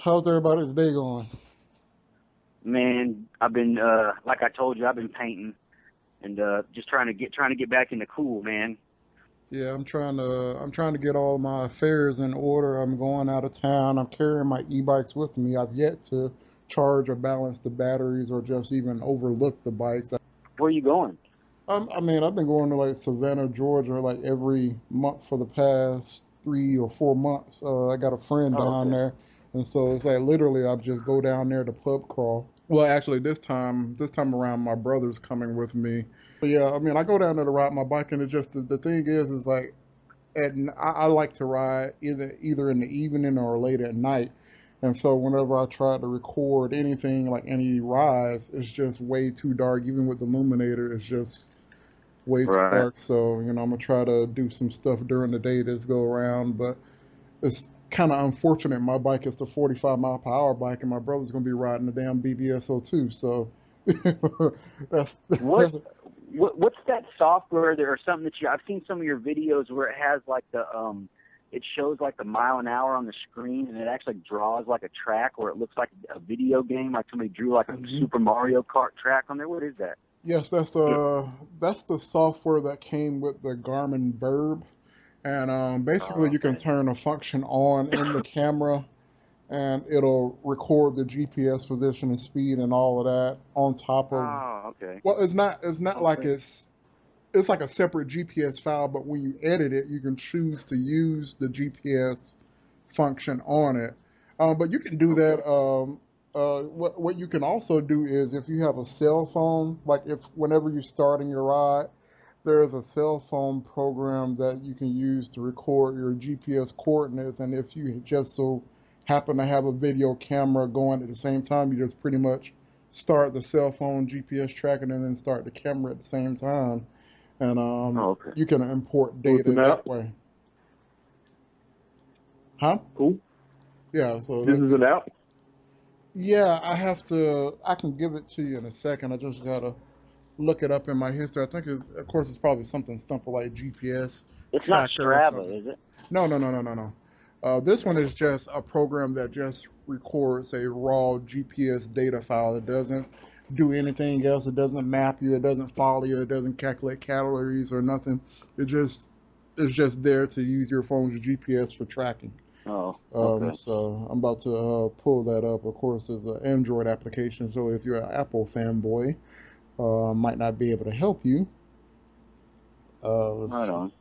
How's everybody's day going? Man, I've been like I told you, I've been painting and just trying to get back into cool, man. Yeah, I'm trying to get all my affairs in order. I'm going out of town. I'm carrying my e-bikes with me. I've yet to charge or balance the batteries or just even overlook the bikes. Where are you going? I mean, I've been going to like Savannah, Georgia, like every month for the past 3 or 4 months. I got a friend Oh, down okay. there, and so it's like literally I just go down there to pub crawl. Well, actually, this time around, my brother's coming with me. But yeah, I mean, I go down there to ride my bike, and it just the thing is like I like to ride either in the evening or late at night. And so whenever I try to record anything like any rides, it's just way too dark. Even with the illuminator, it's just way too Right. dark. So, I'm gonna try to do some stuff during the day this go around, but it's kind of unfortunate. My bike is the 45 mile per hour bike, and my brother's gonna be riding the damn BBSO too. So that's What what's that software there or something that I've seen some of your videos where it has like it shows like the mile an hour on the screen and it actually draws like a track where it looks like a video game, like somebody drew like a Mhm. Super Mario Kart track on there. What is that? Yes, that's the software that came with the Garmin Verb, and basically Oh, you can okay. turn a function on in the camera, and it'll record the GPS position and speed and all of that on top of. Oh, okay. Well, it's not like Okay. it's like a separate GPS file, but when you edit it, you can choose to use the GPS function on it. But you can do Okay. that. What you can also do is if you have a cell phone, like if whenever you're starting your ride, there is a cell phone program that you can use to record your GPS coordinates, and if you just so happen to have a video camera going at the same time, you just pretty much start the cell phone GPS tracking and then start the camera at the same time, and Oh, okay. you can import So it's data an that app. way. Huh? Cool. Yeah. So This is an app. yeah, I can give it to you in a second. I just gotta look it up in my history. I think of course, it's probably something simple like GPS It's not tracker or Strava, something. is it? No, no, no, no, no, no. This one Oh, is okay. just a program that just records a raw GPS data file. It doesn't do anything else. It doesn't map you. It doesn't follow you. It doesn't calculate calories or nothing. It just it's just there to use your phone's GPS for tracking. Oh, okay. So I'm about to pull that up. Of course, it's an Android application, so if you're an Apple fanboy, might not be able to help you. Let's Right see. on.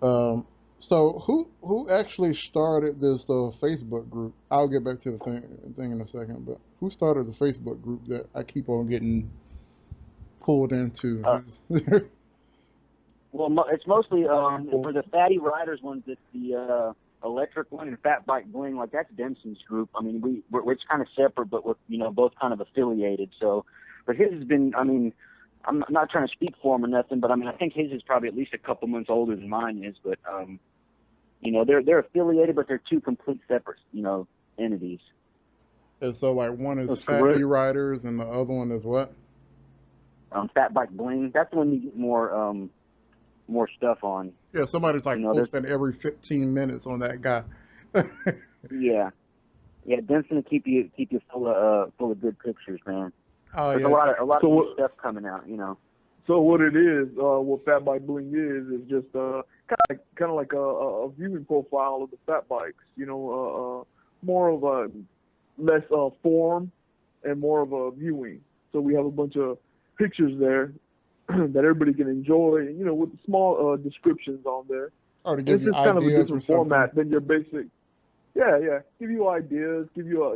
Um, so who actually started this Facebook group? I'll get back to the thing in a second, but who started the Facebook group that I keep on getting pulled Uh, into? well, it's mostly for the fatty riders ones. It's the electric one and Fat Bike Bling. Like that's Dempson's group. I mean, it's kind of separate, but we're both kind of affiliated. So, but his has been. I mean, I'm not trying to speak for him or nothing, but I mean, I think his is probably at least a couple months older than mine is. But they're affiliated, but they're two complete separate entities. And so like one is That's Fat E correct. Riders and the other one is what? Fat Bike Bling. That's the one you get more stuff on. Yeah, somebody's like There's posting every 15 minutes on that guy. yeah. Yeah, Dempson will keep you full of good pictures, man. Oh There's a yeah, lot So of new what? stuff coming out. So what it is? What Fat Bike Bling is just kind of like a viewing profile of the fat bikes. More of a less form and more of a viewing. So we have a bunch of pictures there that everybody can enjoy. With small descriptions on there. or to And give it's you just kind of a ideas or different something. format than your basic. Yeah, yeah. Give you ideas. Give you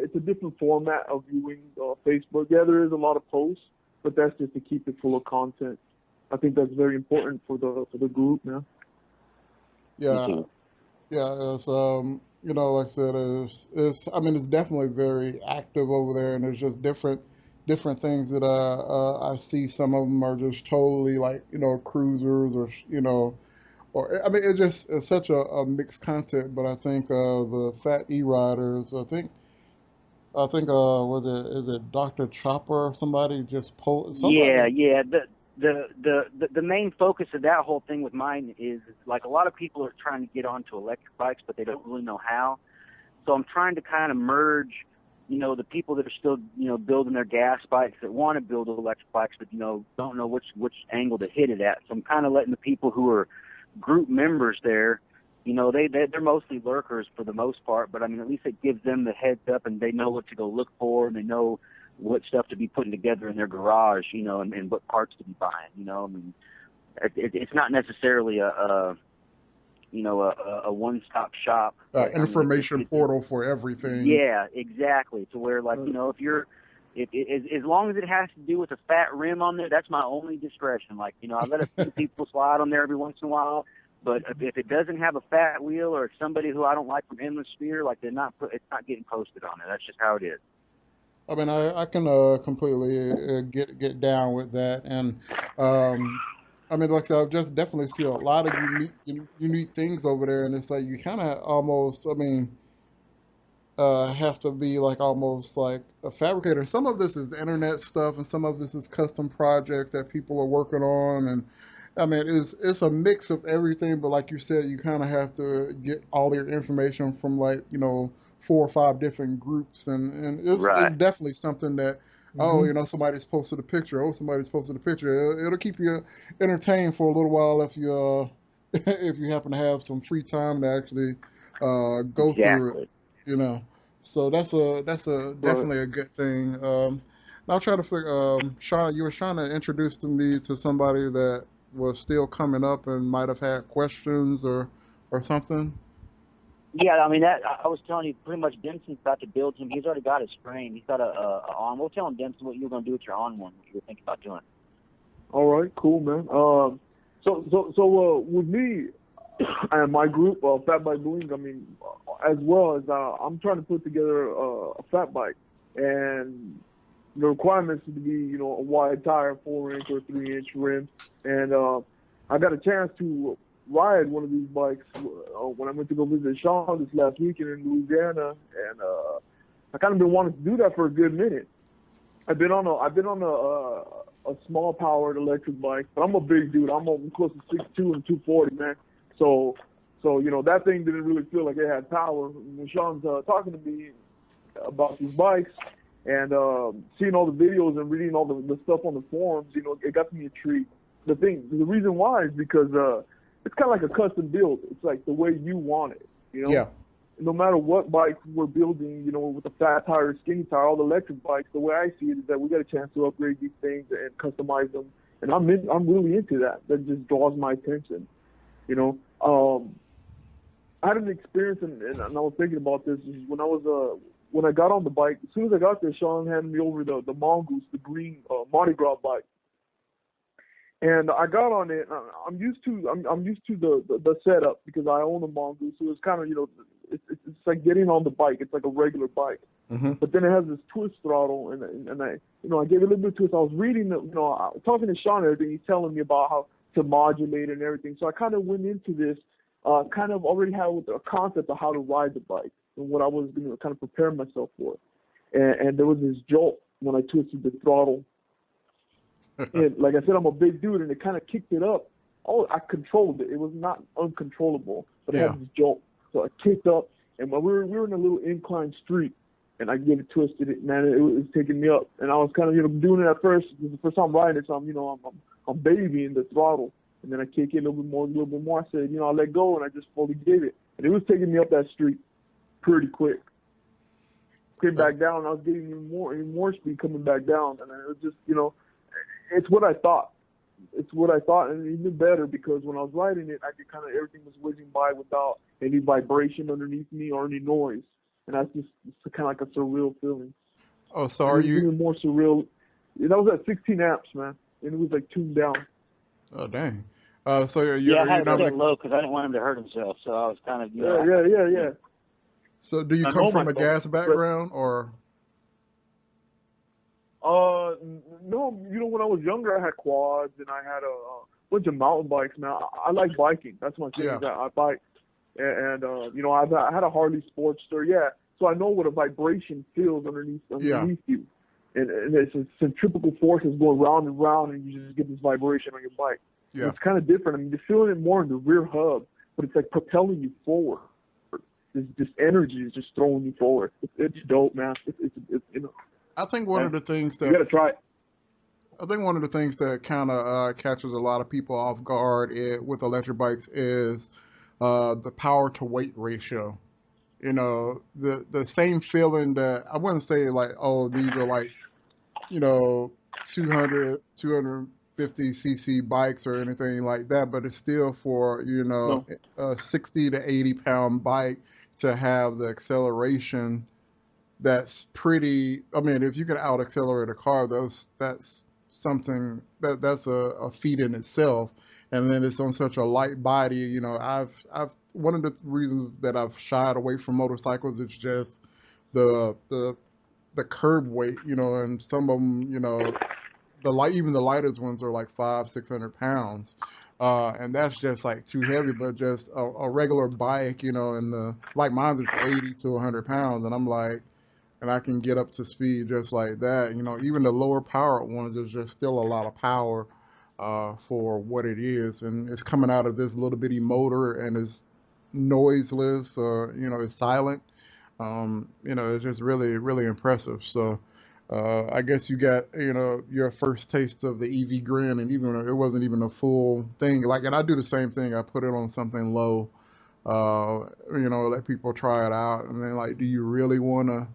it's a different format of viewing Facebook. Yeah, there is a lot of posts, but that's just to keep it full of content. I think that's very important for the group now. Me Yeah, too. yeah. Like I said, it's I mean, it's definitely very active over there, and there's just different things that I see. Some of them are just totally like cruisers or or I mean, it's such a mixed content. But I think the Fat E Riders, I think was it Dr. Chopper or somebody just Yeah, somebody. yeah. The main focus of that whole thing with mine is like a lot of people are trying to get onto electric bikes, but they don't really know how. So I'm trying to kind of merge, you know, the people that are still, you know, building their gas bikes that want to build electric bikes, but, you know, don't know which angle to hit it at. So I'm kind of letting the people who are group members there, you know, they're mostly lurkers for the most part, but I mean, at least it gives them the heads up and they know what to go look for and they know what stuff to be putting together in their garage, you know, and what parts to be buying, you know. I mean, it's not necessarily a one-stop shop. Information portal for everything. Yeah, exactly. To where, like, you know, as long as it has to do with a fat rim on there, that's my only discretion. Like, you know, I let a few people slide on there every once in a while, but if it doesn't have a fat wheel or it's somebody who I don't like from Endless Sphere, like, it's not getting posted on there. That's just how it is. I mean, I can completely get down with that, and I mean, like I said, I've just definitely see a lot of unique things over there, and it's like you kind of almost, I mean, have to be like almost like a fabricator. Some of this is internet stuff, and some of this is custom projects that people are working on, and I mean, it's a mix of everything. But like you said, you kind of have to get all your information from like 4 or 5 different groups, and it's Right. definitely something that somebody's posted a picture. Oh, somebody's posted a picture. It'll keep you entertained for a little while if you if you happen to have some free time to actually go through it. Exactly. You know, so that's a definitely a good thing. I'll try to figure. Shaun, you were trying to introduce to me to somebody that was still coming up and might have had questions or something. Yeah, I mean, that I was telling you, pretty much Dempson's about to build him. He's already got his frame. He's got a on. We'll tell him, Dempson, what you were going to do with your on one, what you were thinking about doing. All right, cool, man. So with me and my group, Fat Bike Bling, I mean, as well as I'm trying to put together a fat bike, and the requirements to be, a wide tire, 4-inch or 3-inch rims, and I got a chance to ride one of these bikes when I went to go visit Shaun this last weekend in Louisiana, and I kind of been wanting to do that for a good minute. I've been on a small powered electric bike, but I'm a big dude. I'm close to 6'2" and 240, man. So that thing didn't really feel like it had power. When Shaun's talking to me about these bikes and seeing all the videos and reading all the stuff on the forums, it got me intrigued. The reason why is because it's kind of like a custom build. It's like the way you want it, Yeah. No matter what bike we're building, with the fat tire, skinny tire, all the electric bikes, the way I see it is that we got a chance to upgrade these things and customize them. And I'm really into that. That just draws my attention, I had an experience, and I was thinking about this when I got on the bike. As soon as I got there, Shaun handed me over the Mongoose, the green Mardi Gras bike. And I got on it. I'm used to the setup because I own a Mongoose, so it's kind of it's like getting on the bike. It's like a regular bike, but then it has this twist throttle, and I I gave it a little bit of twist. I was reading talking to Shaun and everything. He's telling me about how to modulate and everything. So I kind of went into this kind of already had a concept of how to ride the bike and what I was going to kind of prepare myself for. And there was this jolt when I twisted the throttle. And like I said, I'm a big dude, and it kind of kicked it up. Oh, I controlled it. It was not uncontrollable, but it had this jolt. So I kicked up, and we were in a little inclined street, and I gave it twisted it. Man, it was taking me up, and I was kind of doing it at first. It was the first time riding it, so I'm babying the throttle, and then I kick it a little bit more. I said, I let go, and I just fully gave it, and it was taking me up that street pretty quick. Came back down, and I was getting even more speed coming back down, and it was just it's what I thought. It's what I thought, and even better because when I was riding it, I could kind of everything was whizzing by without any vibration underneath me or any noise, and that's just kind of like a surreal feeling. Oh, so are you even more surreal? That was at 16 amps, man, and it was like tuned down. Oh, dang. So I had to set low because I didn't want him to hurt himself, so I was kind of yeah. So do you come from a gas background or? No, when I was younger, I had quads and I had a bunch of mountain bikes, man. I like biking. That's my thing. Yeah. I bike. And I had a Harley Sportster, so I know what a vibration feels underneath you. And it's a centrifugal force is going round and round, and you just get this vibration on your bike. Yeah. It's kind of different. I mean, you're feeling it more in the rear hub, but it's like propelling you forward. this energy is just throwing you forward. It's dope, man. It's you know. I think one of the things You gotta try it. I think one of the things that kind of catches a lot of people off guard with electric bikes is the power to weight ratio. You know, the same feeling that I wouldn't say like, oh, these are like, you know, 250 cc bikes or anything like that, but it's still for, you know, No. a 60 to 80-pound bike to have the acceleration that's pretty. I mean, if you can out accelerate a car, that's something that's a feat in itself. And then it's on such a light body. You know, I've one of the reasons that I've shied away from motorcycles is just the the the curb weight. You know, and some of them, you know, even the lightest ones are like 500-600 pounds. And that's just like too heavy, but just a regular bike, you know, and like mine is 80 to 100 pounds, and I'm like, and I can get up to speed just like that. You know, even the lower power ones, there's just still a lot of power for what it is, and it's coming out of this little bitty motor, and it's noiseless, or you know, it's silent. You know, it's just really, really impressive. So. I guess you got, you know, your first taste of the EV grin, and even it wasn't even a full thing. Like, and I do the same thing. I put it on something low, you know, let people try it out, and then like, do you really want to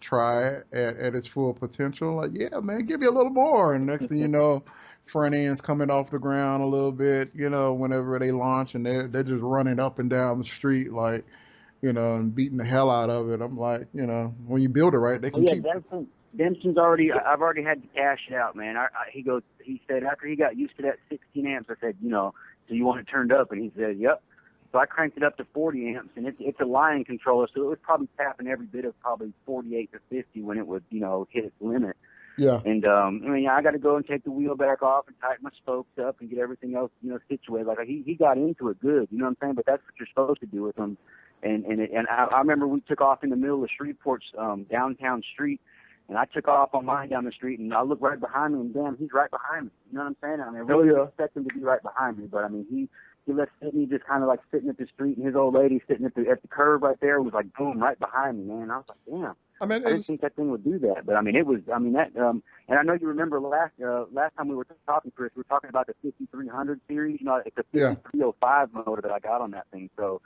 try it at its full potential? Like, yeah, man, give me a little more. And next thing you know, front end's coming off the ground a little bit, you know, whenever they launch, and they're just running up and down the street like, you know, and beating the hell out of it. I'm like, you know, when you build it right, they Oh can yeah, keep. Dempson's I've already had to cash it out, man. He said after he got used to that 16 amps, I said, you know, do you want it turned up? And he said, yep. So I cranked it up to 40 amps, and it's a line controller, so it was probably tapping every bit of probably 48 to 50 when it would, you know, hit its limit. Yeah. And I mean, I got to go and take the wheel back off and tighten my spokes up and get everything else, you know, situated. Like he got into it good, you know what I'm saying? But that's what you're supposed to do with them. And I remember we took off in the middle of Shreveport's downtown street. And I took off on mine down the street, and I looked right behind me, and damn, he's right behind me. You know what I'm saying? I mean, I really didn't expect him to be right behind me, but I mean, he left Sydney just kind of like sitting at the street, and his old lady sitting at the curb right there was like boom, right behind me, man. I was like, damn. I mean, I didn't think that thing would do that, but I mean, it was. I mean, that. And I know you remember last time we were talking, Chris. We were talking about the 5300 series. You know, it's a 5305 motor that I got on that thing, so.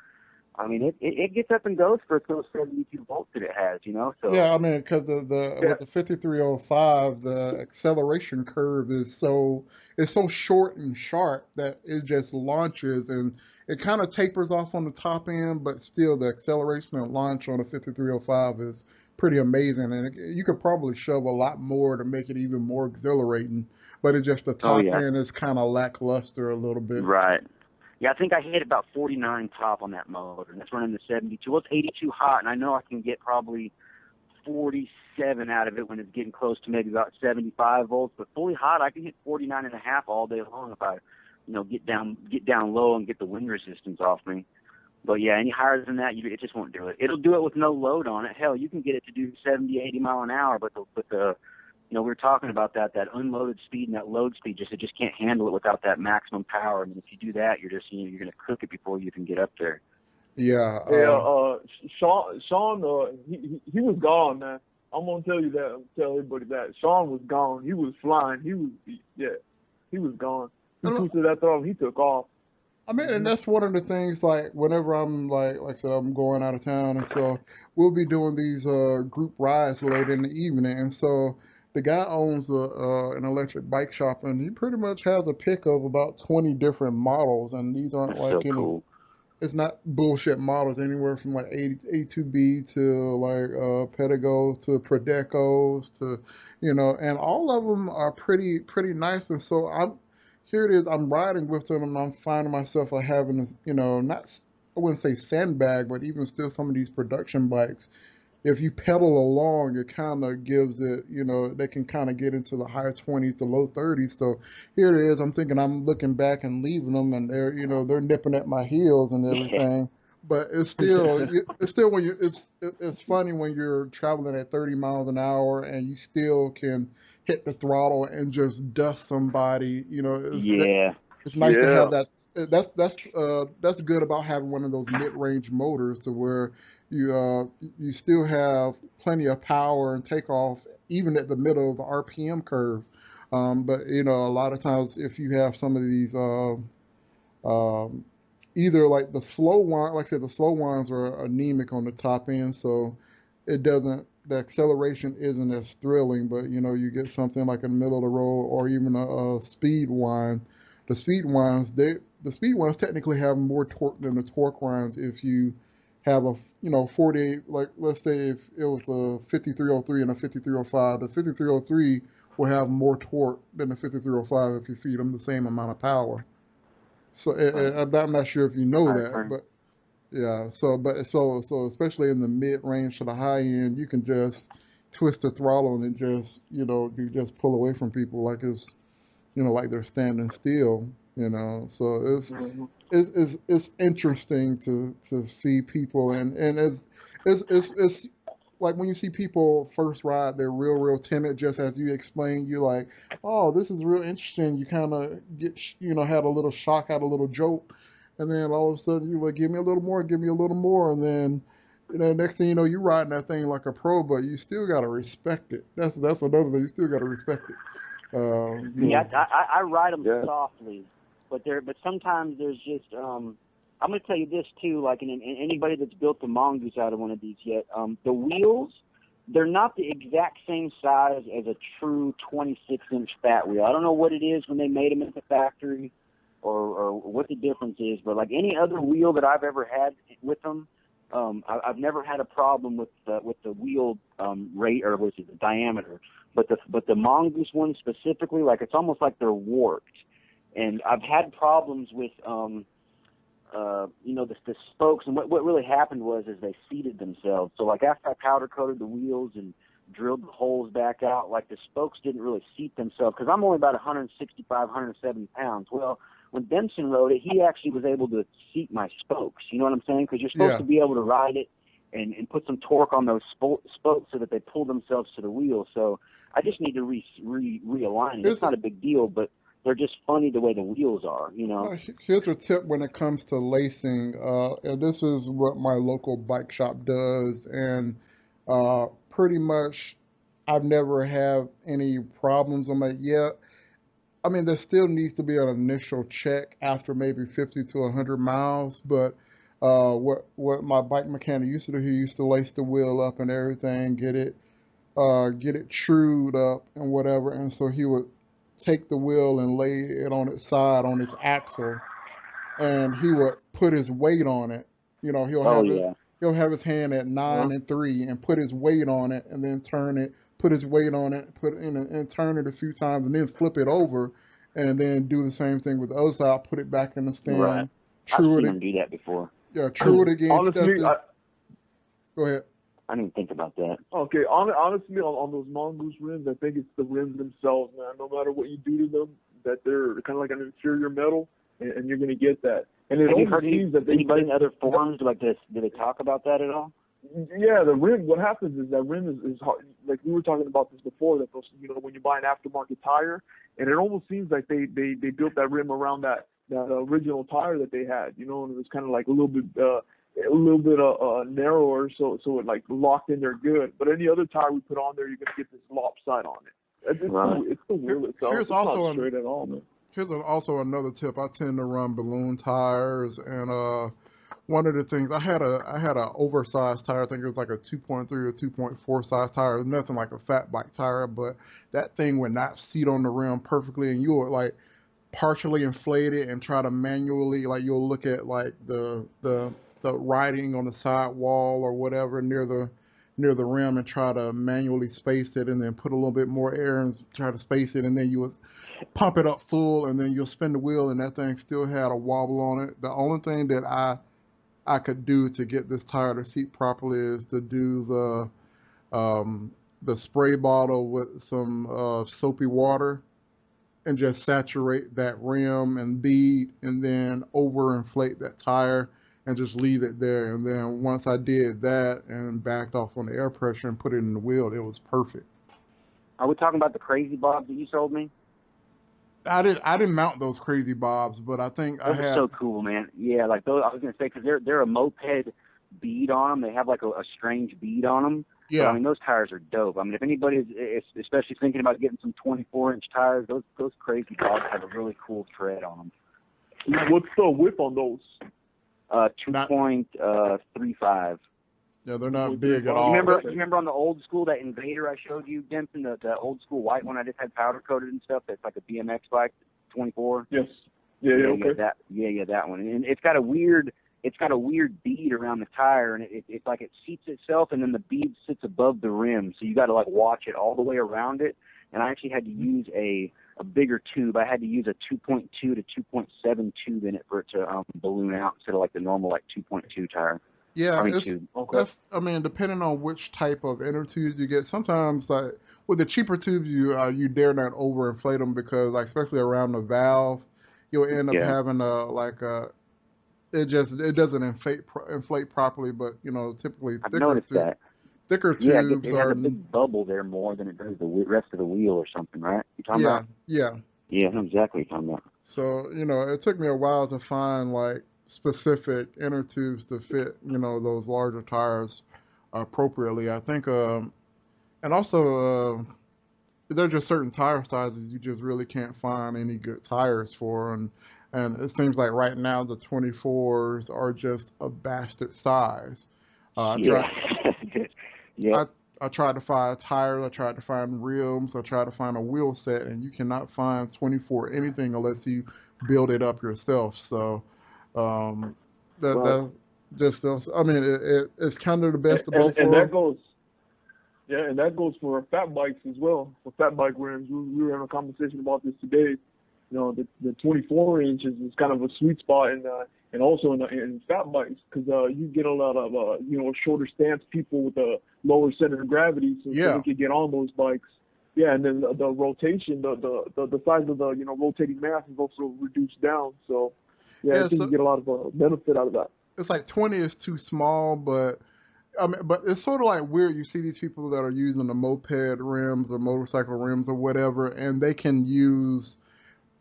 I mean, it gets up and goes for those 72 volts that it has, you know. So yeah, I mean, because with the 5305, the acceleration curve is so short and sharp that it just launches, and it kind of tapers off on the top end, but still the acceleration and launch on the 5305 is pretty amazing, and you could probably shove a lot more to make it even more exhilarating, but it just the top end is kind of lackluster a little bit. Right. Yeah, I think I hit about 49 top on that motor, and that's running the 72. Well, it's 82 hot, and I know I can get probably 47 out of it when it's getting close to maybe about 75 volts. But fully hot, I can hit 49 and a half all day long if I, you know, get down low and get the wind resistance off me. But yeah, any higher than that, it just won't do it. It'll do it with no load on it. Hell, you can get it to do 70, 80 mile an hour, but the you know, we were talking about that unloaded speed and that load speed, it just can't handle it without that maximum power. I mean, if you do that, you're just, you know, you're going to cook it before you can get up there. Yeah. Shaun, he was gone, man. I'm gonna tell you that. Tell everybody that Shaun was gone. He was flying. He was gone. He twisted that throttle. He took off. I mean, and that's one of the things, like, whenever I'm, like I said, I'm going out of town, and so we'll be doing these group rides late in the evening, and so the guy owns an electric bike shop, and he pretty much has a pick of about 20 different models, and these aren't like cool. It's not bullshit models, anywhere from like A2B to like Pedagos to Prodecos to, you know, and all of them are pretty nice, and so here it is, I'm riding with them, and I'm finding myself like having this, you know, I wouldn't say sandbag, but even still some of these production bikes, if you pedal along, it kind of gives it, you know, they can kind of get into the higher 20s to low 30s. So here it is, I'm thinking I'm looking back and leaving them, and they're, you know, they're nipping at my heels and everything. But it's still, when it's funny when you're traveling at 30 miles an hour and you still can hit the throttle and just dust somebody. You know, it's nice to have that's good about having one of those mid-range motors to where you still have plenty of power and takeoff even at the middle of the RPM curve. But a lot of times if you have some of these um, either like the slow one, like I said, the slow ones are anemic on the top end, so it doesn't the acceleration isn't as thrilling. But you get something like in the middle of the road or even a speed wine. The speed wines the speed ones technically have more torque than the torque wines if you have a 48, like let's say if it was a 5303 and a 5305, the 5303 will have more torque than the 5305 if you feed them the same amount of power. So I'm not sure if you know that, but yeah. So especially in the mid range to the high end, you can just twist the throttle and it just you just pull away from people like it's like they're standing still. So Mhm. it's interesting to see people and it's like when you see people first ride, they're real timid. Just as you explained, you're like, oh, this is real interesting. You kind of get had a little shock, had a little jolt, and then all of a sudden you like, give me a little more, give me a little more, and then next thing you know, you're riding that thing like a pro, but you still gotta respect it. That's another thing. You still gotta respect it. Yeah, 'Cause I ride them Yeah. softly, but sometimes there's just I'm gonna tell you this too. Like in anybody that's built the mongoose out of one of these yet, the wheels they're not the exact same size as a true 26-inch fat wheel. I don't know what it is when they made them at the factory, or what the difference is. But like any other wheel that I've ever had with them, I've never had a problem with the wheel rate or was it the diameter. But the mongoose ones specifically, like it's almost like they're warped. And I've had problems with the spokes. And what really happened was is they seated themselves. So like after I powder coated the wheels and drilled the holes back out, like the spokes didn't really seat themselves because I'm only about 165, 170 pounds. Well, when Dempson rode it, he actually was able to seat my spokes. You know what I'm saying? Because you're supposed yeah, to be able to ride it and put some torque on those spokes so that they pull themselves to the wheel. So I just need to realign it. It's here's a, not a big deal, but they're just funny the way the wheels are, you know. here's a tip when it comes to lacing. And this is what my local bike shop does, and pretty much I've never had any problems on that yet. I mean, there still needs to be an initial check after maybe 50 to 100 miles, but what my bike mechanic used to do, he used to lace the wheel up and everything, get it trued up and whatever, and so he would take the wheel and lay it on its side on its axle, and he would put his weight on it. Oh yeah. He'll have his hand at Uh-huh. 9 and 3 and put his weight on it, and then turn it, put his weight on it, put it in and turn it a few times, and then flip it over, and then do the same thing with the other side, put it back in the Right. stand, I've true seen it, them do that before. yeah, true it again. He does Honestly, this. Go ahead. I didn't even think about that. okay, honestly, on those mongoose rims, I think it's the rims themselves, man. No matter what you do to them, that they're kind of like an inferior metal, and you're gonna get that. And it Have you almost heard seems that anybody in other forums like this? Do they talk about that at all? yeah, the rim. What happens is that rim is hard. Like we were talking about this before. That those, when you buy an aftermarket tire, and it almost seems like they built that rim around that original tire that they had. And it was kind of like a little bit narrower, so it like locked in there good. But any other tire we put on there, you're gonna get this lopside on it. Right. It's the wheel itself. Here's It's not also straight at all, man. also another tip. I tend to run balloon tires, and one of the things I had a oversized tire. I think it was like a 2.3 or 2.4 size tire. It was nothing like a fat bike tire, but that thing would not seat on the rim perfectly, and you would like partially inflate it and try to manually, like you'll look at like the writing on the side wall or whatever near the rim and try to manually space it, and then put a little bit more air and try to space it, and then you would pump it up full, and then you'll spin the wheel, and that thing still had a wobble on it. The only thing that I could do to get this tire to seat properly is to do the spray bottle with some soapy water and just saturate that rim and bead, and then overinflate that tire and just leave it there. And then once I did that and backed off on the air pressure and put it in the wheel, it was perfect. Are we talking about the crazy Bob that you sold me? I didn't mount those crazy bobs, but I think I Those are had. so cool, man. Yeah, like those. I was gonna say because they're a moped bead on them. They have like a strange bead on them. But I Yeah. mean, those tires are dope. I mean, if anybody is especially thinking about getting some 24-inch tires, those crazy dogs have a really cool tread on them. What's the whip on those? Two Not. point 35. Yeah, they're not big at 2.35. You all. remember? You remember on the old school that Invader I showed you, Dempson, the old school white one I just had powder coated and stuff. That's like a BMX bike, 24. Yes. Yeah. Okay. That one. And it's got a weird bead around the tire, and it's like it seats itself, and then the bead sits above the rim, so you got to like watch it all the way around it. And I actually had to use a bigger tube. I had to use a 2.2 to 2.7 tube in it for it to balloon out instead of like the normal like 2.2 tire. Yeah, I mean it's tube. Okay. that's. I mean, depending on which type of inner tubes you get, sometimes like with the cheaper tubes, you dare not overinflate them because like especially around the valve, you'll end up Yeah, having a like a it doesn't inflate properly. But typically I've noticed that. thicker Yeah, tubes it has are. a big bubble there more than it does the rest of the wheel or something, right? You talking Yeah, about? yeah. Yeah, I know exactly what you're talking about. So, it took me a while to find like specific inner tubes to fit, those larger tires appropriately. I think, and also, there are just certain tire sizes you just really can't find any good tires for. And it seems like right now the 24s are just a bastard size. I Yeah. tried, Yep. I, I tried to find tires, I tried to find rims, I tried to find a wheel set, and you cannot find 24 anything unless you build it up yourself. So um, Well, that just I mean it's kind of the best of both And that worlds. goes. Yeah, and that goes for fat bikes as well. For fat bike rims, we were having a conversation about this today. The 24 inches is kind of a sweet spot, and also in fat bikes because you get a lot of shorter stance people with a lower center of gravity, so they Yeah, can get on those bikes. Yeah, and then the rotation, the size of the rotating mass is also reduced down. So yeah, I yeah. think you So get a lot of benefit out of that. it's like 20 is too small, but I mean, but it's sort of like weird. You see these people that are using the moped rims or motorcycle rims or whatever, and they can use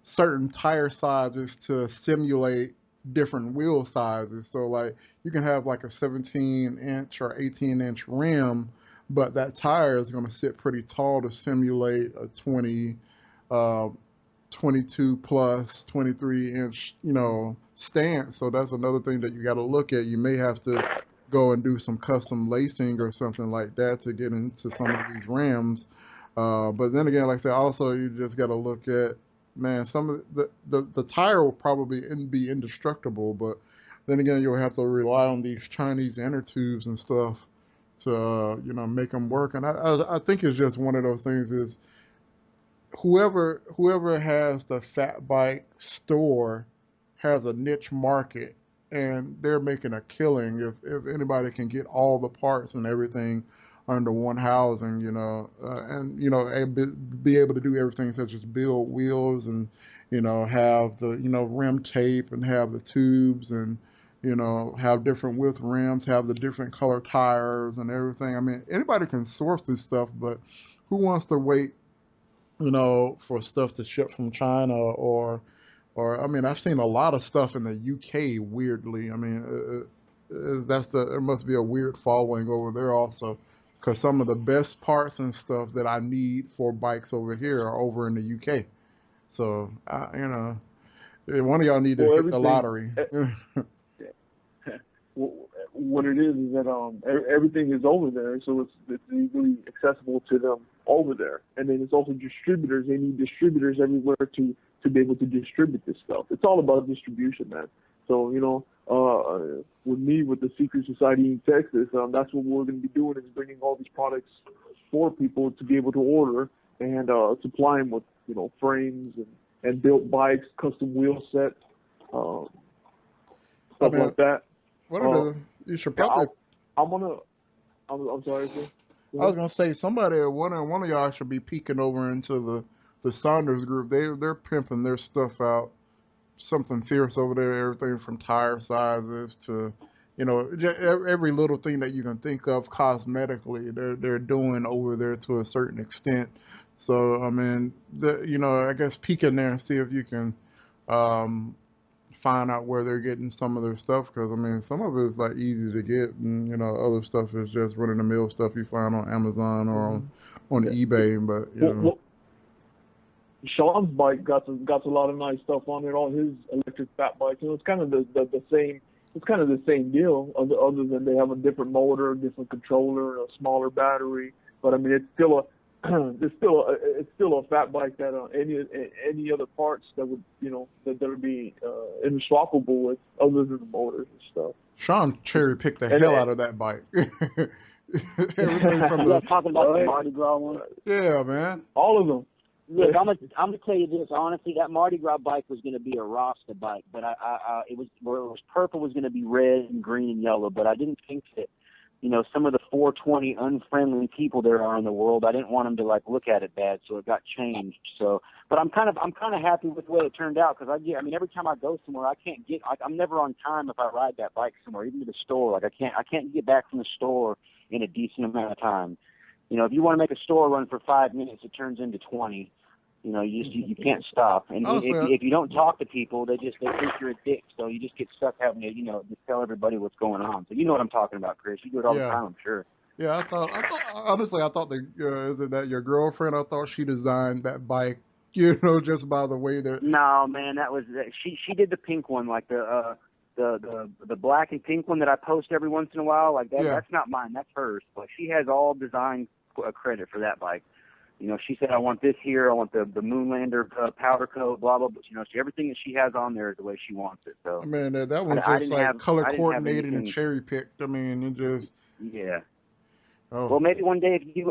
certain tire sizes to simulate different wheel sizes. So like you can have like a 17-inch or 18-inch rim, but that tire is going to sit pretty tall to simulate a uh, 22 plus 23-inch, stance. So that's another thing that you got to look at. You may have to go and do some custom lacing or something like that to get into some of these rims. But then again, like I said, also you just got to look at, man, some of the tire will probably be indestructible, but then again, you'll have to rely on these Chinese inner tubes and stuff to make them work. And I think it's just one of those things is whoever has the fat bike store has a niche market and they're making a killing if anybody can get all the parts and everything under one housing, and be able to do everything such as build wheels and have the rim tape and have the tubes and have different width rims, have the different color tires and everything. I mean, anybody can source this stuff, but who wants to wait for stuff to ship from China or I mean, I've seen a lot of stuff in the UK. Weirdly, I mean, there must be a weird following over there also, because some of the best parts and stuff that I need for bikes over here are over in the UK. So, one of y'all need to Well, hit the lottery. what it is that everything is over there, so it's easily accessible to them over there. And then it's also distributors. They need distributors everywhere to be able to distribute this stuff. It's all about distribution, man. So with me with the Secret Society in Texas, that's what we're going to be doing is bringing all these products for people to be able to order and supply them with frames and built bikes, custom wheel sets, I stuff mean, like that. what are Uh, you should yeah, probably. I'm gonna. I'm sorry, sir. Go I was ahead. gonna say somebody one of y'all should be peeking over into the Saunders group. They're pimping their stuff out something fierce over there. Everything from tire sizes to, every little thing that you can think of cosmetically, they're doing over there to a certain extent So I mean, I guess peek in there and see if you can um, find out where they're getting some of their stuff. Because I mean, some of it is like easy to get, and other stuff is just run of the mill stuff you find on Amazon or Hmm. on Yeah. eBay. But Well, Shaun's bike got a lot of nice stuff on it. All his electric fat bikes, it's kind of the same. It's kind of the same deal, other than they have a different motor, different controller, a smaller battery. But I mean, it's still a it's still a fat bike that any other parts that would that would be inswappable with, other than the motors and stuff. Shaun cherry picked the And hell out of that bike. Everything from Yeah, the talking about the Mardi Gras one. yeah, man. all of them. Look, I'm gonna tell you this honestly. That Mardi Gras bike was gonna be a Rasta bike, but it was where it was purple was gonna be red and green and yellow. But I didn't think that some of the 420 unfriendly people there are in the world. I didn't want them to like look at it bad, so it got changed. So, but I'm kind of happy with the way it turned out because I mean every time I go somewhere I can't get I'm never on time if I ride that bike somewhere, even to the store. Like I can't get back from the store in a decent amount of time. If you want to make a store run for 5 minutes, it turns into 20. You can't stop. And Honestly, if you don't talk to people, they think you're a dick. So you just get stuck having to, just tell everybody what's going on. So you know what I'm talking about, Chris. You do it all the yeah. time, I'm sure. Yeah, honestly, I thought is it that your girlfriend? I thought she designed that bike, just by the way that. No, man, that was she did the pink one, like the black and pink one that I post every once in a while. Like that, Yeah. that's not mine. That's hers. Like she has all design credit for that bike. She said, I want this here, I want the Moonlander powder coat, blah, blah, blah. Everything that she has on there is the way she wants it. So I mean, that one's I just didn't like have, color I didn't have coordinated and anything. cherry picked. I mean, it just. Yeah. Oh. Well, maybe one day if you,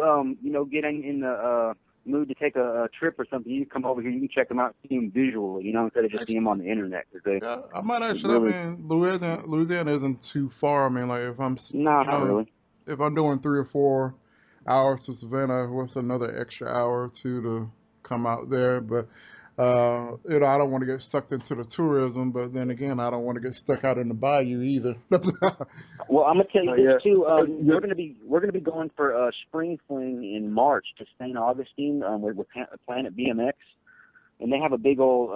get in the mood to take a trip or something, you can come over here, you can check them out, see them visually, instead of just seeing them on the internet. Yeah, I might actually. Really, I mean, Louisiana isn't too far. I mean, like if I'm, no, not really. if I'm doing 3 or 4 hours to Savannah, what's another extra hour or two to come out there? But I don't want to get sucked into the tourism, but then again, I don't want to get stuck out in the bayou either. Well, I'm gonna tell you this too. Yeah. We're gonna be going for a spring fling in March to St. Augustine with Planet BMX, and they have a big old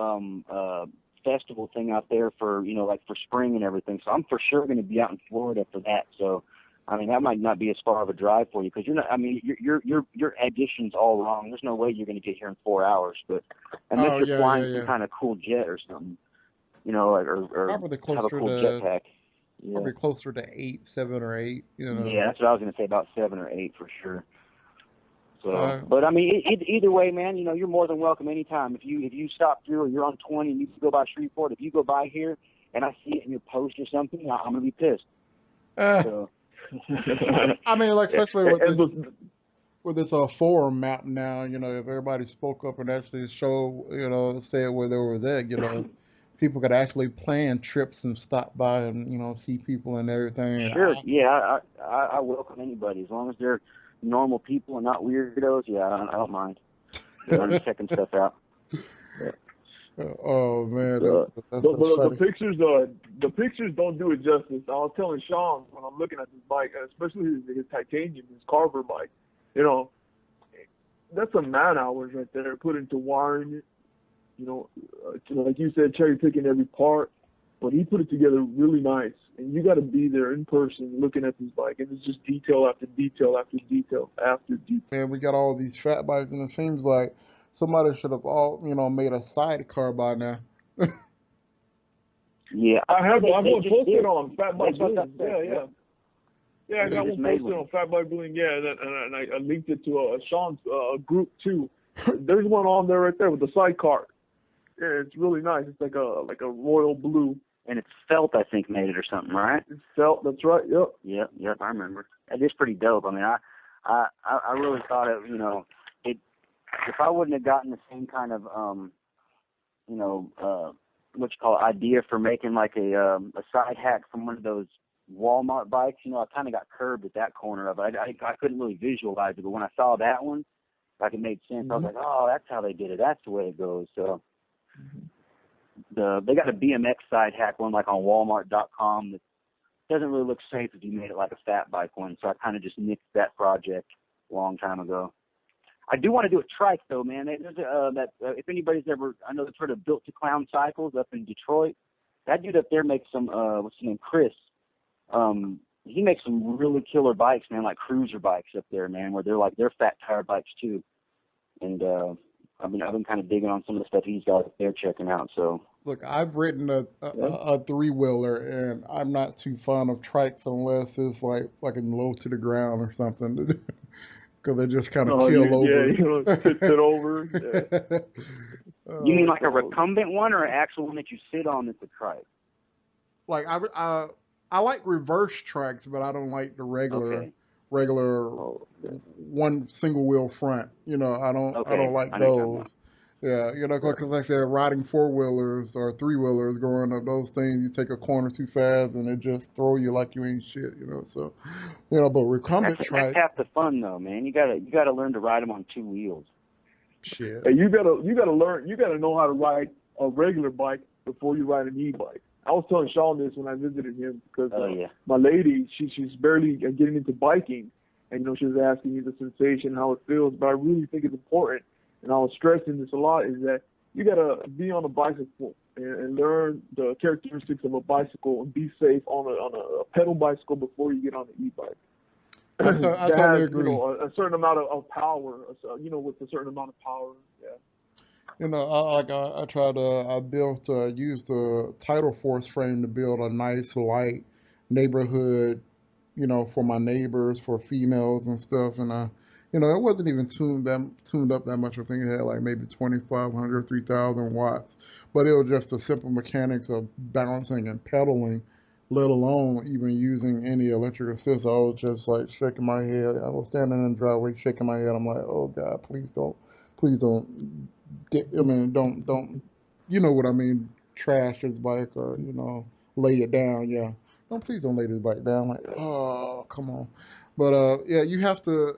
festival thing out there for like for spring and everything. So I'm for sure gonna be out in Florida for that. So I mean that might not be as far of a drive for you because you're not. I mean your addition's all wrong. There's no way you're gonna get here in 4 hours. But unless Oh you're flying yeah. some kind of cool jet or something, or Probably have a closer cool to jetpack. Yeah. probably closer to 8, 7 or 8. Yeah, that's what I was going to say, about 7 or 8 for sure. So, Uh, but I mean, either way, man, you're more than welcome anytime. If you stop through or you're on 20 and you go by Shreveport, if you go by here and I see it in your post or something, I'm going to be pissed. So. I mean, like especially with And this. With this forum map now, if everybody spoke up and actually said where they were at, people could actually plan trips and stop by and see people and everything. Sure, yeah, I welcome anybody as long as they're normal people and not weirdos. Yeah, I don't mind. I'm just checking stuff out. Oh man, that's the pictures don't do it justice. I was telling Shaun when I'm looking at this bike, especially his titanium, his Carver bike, that's some man hours right there put into wiring it. Like you said, cherry picking every part, but he put it together really nice. And you got to be there in person looking at this bike, and it's just detail after detail after detail after detail. Man, we got all these fat bikes, and it seems like somebody should have made a sidecar by now. Yeah, I have one posted did. on Fat Bike Bling. Yeah. Yeah, I got one posted on Fat Bike Bling. Yeah, and I linked it to Shaun's group too. There's one on there right there with the sidecar. Yeah, it's really nice. It's like a royal blue. And it's Felt, I think, made it or something, right? It's Felt. That's right. Yep. Yep, I remember. It is pretty dope. I mean, I really thought it. If I wouldn't have gotten the same kind of what you call it, idea for making like a side hack from one of those Walmart bikes, I kind of got curbed at that corner of it. I couldn't really visualize it, but when I saw that one, like it made sense. I was like, oh, that's how they did it. That's the way it goes. So they got a BMX side hack one like on Walmart.com that doesn't really look safe if you made it like a fat bike one. So I kind of just nixed that project a long time ago. I do want to do a trike though, man. There's if anybody's ever, I know they've heard of Built to Clown Cycles up in Detroit. That dude up there makes some what's his name, Chris. He makes some really killer bikes, man, like cruiser bikes up there, man, where they're fat tire bikes too. And I've been kind of digging on some of the stuff he's got up there, checking out. So Look, I've ridden a three-wheeler, and I'm not too fond of trikes unless it's like fucking low to the ground or something, because they just kind of keel over. Yeah, pitch it over. Yeah. You mean like a recumbent one or an actual one that you sit on that's a trike? Like I like reverse trikes, but I don't like the regular one single wheel front. I don't like those. Yeah, because like I said, riding four-wheelers or three-wheelers growing up, those things, you take a corner too fast and it just throw you like you ain't shit, So, but recumbent trike. That's half the fun, though, man. You gotta learn to ride them on two wheels. Shit. Hey, you gotta learn. You gotta know how to ride a regular bike before you ride an e-bike. I was telling Shaun this when I visited him because my lady, she's barely getting into biking, and she was asking me the sensation, how it feels. But I really think it's important, and I was stressing this a lot, is that you gotta be on a bicycle and learn the characteristics of a bicycle and be safe on a pedal bicycle before you get on an e-bike. I totally agree. A certain amount of power, with a certain amount of power. Yeah. I used the tidal force frame to build a nice light neighborhood, for my neighbors, for females and stuff. And it wasn't even tuned up that much. I think it had like maybe 2,500, 3,000 watts. But it was just the simple mechanics of balancing and pedaling, let alone even using any electric assist. I was just like shaking my head. I was standing in the driveway shaking my head. I'm like, oh God, please don't don't, you know what I mean, trash his bike or, lay it down. Yeah. Please don't lay this bike down. Like, oh, come on. But, yeah, you have to,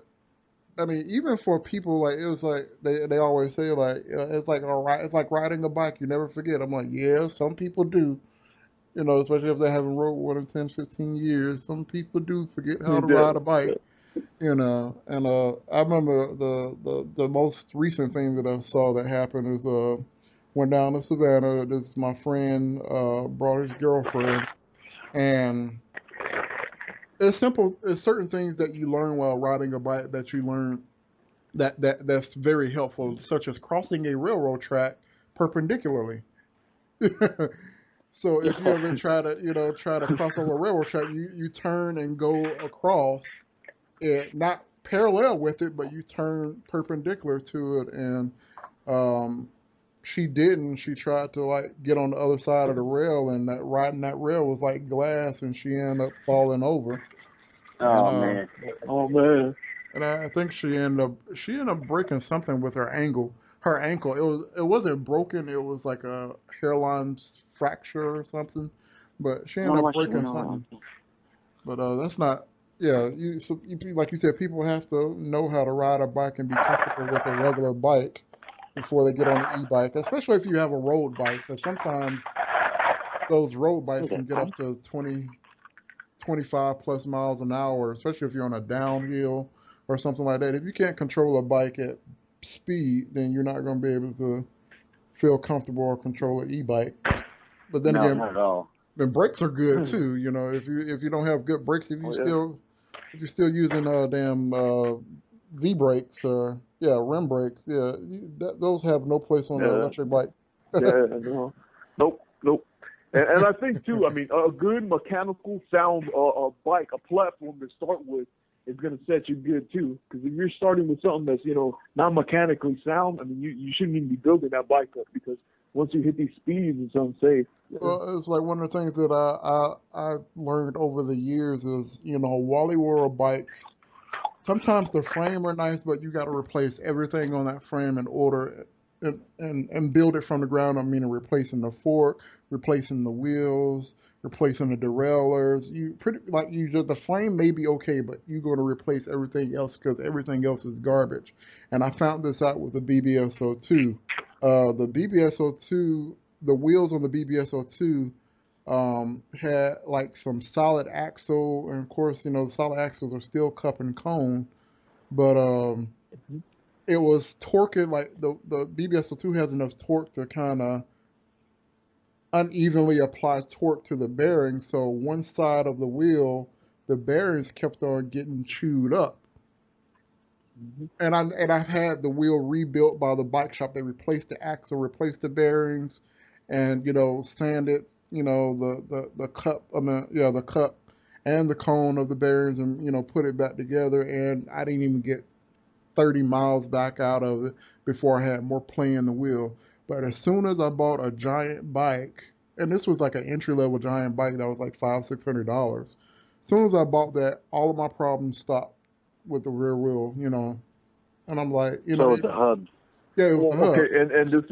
even for people, like, it was like, they always say, like, it's like, all right, it's like riding a bike. You never forget. I'm like, yeah, some people do, especially if they haven't rode one in 10, 15 years. Some people do forget how to ride a bike. And I remember the most recent thing that I saw that happened is went down to Savannah. My friend brought his girlfriend, and it's simple. It's certain things that you learn while riding a bike that you learn that's very helpful, such as crossing a railroad track perpendicularly. So if you ever try to cross over a railroad track, you turn and go across it, not parallel with it, but you turn perpendicular to it. And she didn't. She tried to like get on the other side of the rail, and riding that rail was like glass, and she ended up falling over. Man. Oh man. And I think she ended up breaking something with her ankle. Her ankle. It wasn't broken. It was like a hairline fracture or something. But she ended up breaking something. But that's not. Yeah, like you said, people have to know how to ride a bike and be comfortable with a regular bike before they get on an e-bike, especially if you have a road bike, because sometimes those road bikes can get up to 20, 25 plus miles an hour, especially if you're on a downhill or something like that. If you can't control a bike at speed, then you're not going to be able to feel comfortable or control an e-bike. But then again, not at all. The brakes are good too. If you don't have good brakes, if you're still using damn V brakes or rim brakes, those have no place on an electric bike. No. Nope. And I think too, a good mechanical sound bike, a platform to start with, is going to set you good too. Because if you're starting with something that's not mechanically sound, you shouldn't even be building that bike up, because once you hit these speeds, it's unsafe. Well, it's like one of the things that I learned over the years is, Wally World bikes, sometimes the frame are nice, but you got to replace everything on that frame in order and build it from the ground up, meaning replacing the fork, replacing the wheels, replacing the derailleurs. The frame may be okay, but you're going to replace everything else because everything else is garbage. And I found this out with the BBS02. The BBS02, the wheels on the BBS02 had like some solid axle, and of course, the solid axles are still cup and cone, but it was torquing, like the BBS02 has enough torque to kind of unevenly apply torque to the bearings. So one side of the wheel, the bearings kept on getting chewed up. And I've had the wheel rebuilt by the bike shop. They replaced the axle, replaced the bearings, and sanded the cup. The cup and the cone of the bearings, and put it back together. And I didn't even get 30 miles back out of it before I had more play in the wheel. But as soon as I bought a giant bike, and this was like an entry level giant bike that was like $500-600. As soon as I bought that, all of my problems stopped with the rear wheel, and I'm like, So it's the hubs. Yeah, it was the hub. Okay, and this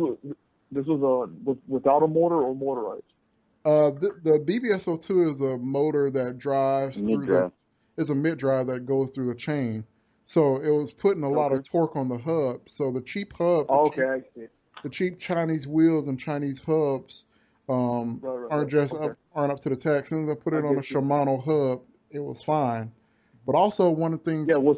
was without a motor or motorized? The BBS02 is a motor that drives Mid-drive. it's a mid-drive that goes through the chain. So it was putting a lot of torque on the hub. So the cheap hubs, I see. the cheap Chinese wheels and Chinese hubs aren't up to the tax. As soon as I put it on a Shimano hub, it was fine. But also one of the things. Yeah, well,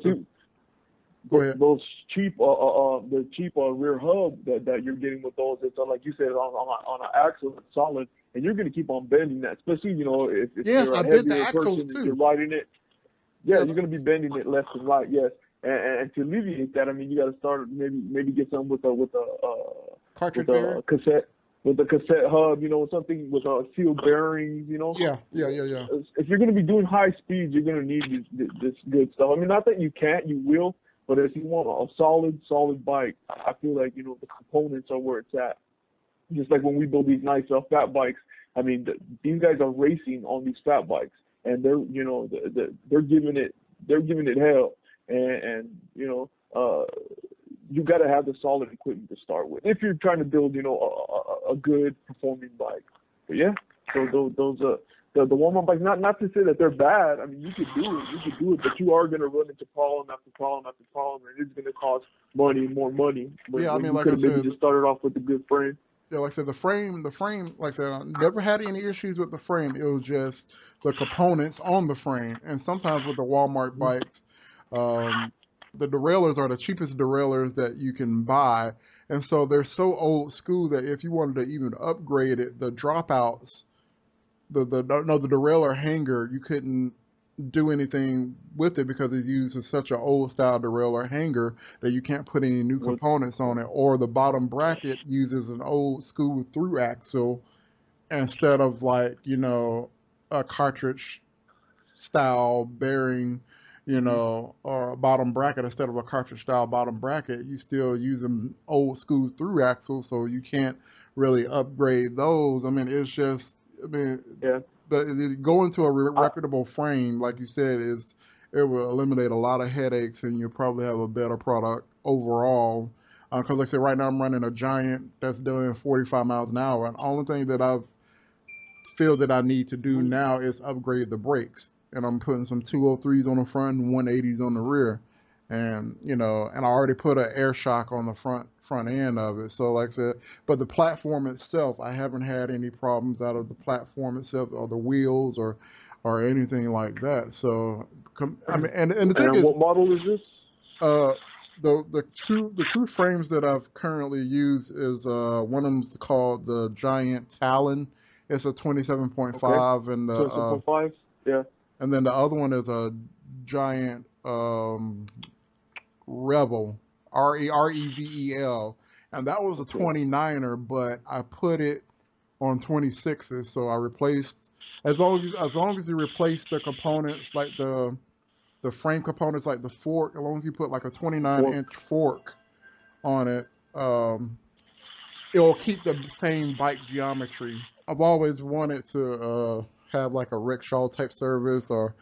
go ahead. Those cheap, the cheap rear hub that you're getting with those, it's like you said, on an axle, it's solid, and you're going to keep on bending that, especially if yes, you're a I bent the heavier axles person, too. you're riding it. Yeah, you're going to be bending it left and right. Yes, and to alleviate that, I mean, you got to start maybe get some with a cartridge cassette. With a cassette hub, something with sealed bearings, Yeah. If you're going to be doing high speeds, you're going to need this good stuff. I mean, not that you can't, you will, but if you want a solid bike, I feel like, the components are where it's at. Just like when we build these nice fat bikes, I mean, these guys are racing on these fat bikes, and they're giving it hell, and you got to have the solid equipment to start with if you're trying to build, a good performing bike. But yeah, so those the warm-up bikes, not to say that they're bad. I mean, you could do it, but you are going to run into problem after problem after problem, and it's going to cost more money. But yeah, I mean, you like could I have said, maybe just started off with a good frame. Yeah, like I said, the frame, like I said, I never had any issues with the frame. It was just the components on the frame. And sometimes with the Walmart bikes, the derailleurs are the cheapest derailleurs that you can buy. And so they're so old school that if you wanted to even upgrade it, the dropouts, the derailleur hanger, you couldn't do anything with it because it's used as such an old style derailleur hanger that you can't put any new components on it. Or the bottom bracket uses an old school through axle instead of like, a cartridge style bearing, or a bottom bracket instead of a cartridge style bottom bracket. You still using old school through axle, so you can't really upgrade those. I mean, it's just, yeah. But going to a reputable frame, like you said, it will eliminate a lot of headaches, and you'll probably have a better product overall. Because like I said, right now I'm running a Giant that's doing 45 miles an hour, and the only thing that I feel that I need to do now is upgrade the brakes, and I'm putting some 203s on the front and 180s on the rear, and and I already put an air shock on the front end of it. So like I said, but the platform itself, I haven't had any problems out of the platform itself or the wheels or anything like that. So I mean, and the thing is, what model is this? The two frames that I've currently used is one of them's called the Giant Talon. It's a 27.5 and the 27.5, yeah. And then the other one is a Giant Revel, Revel, and that was a 29er, but I put it on 26s, so I replaced as long as you replace the components like the frame components like the fork, as long as you put like a 29-inch fork on it, it'll keep the same bike geometry. I've always wanted to have like a rickshaw type service or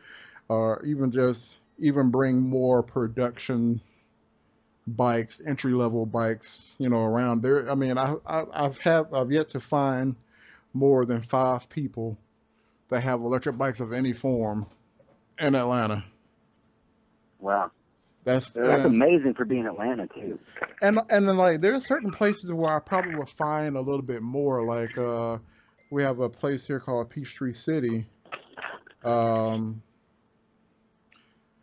even bring more production bikes, entry level bikes, around there. I mean, I've yet to find more than 5 people that have electric bikes of any form in Atlanta. Wow. That's amazing for being Atlanta too. And then like there's certain places where I probably will find a little bit more. Like we have a place here called Peachtree City.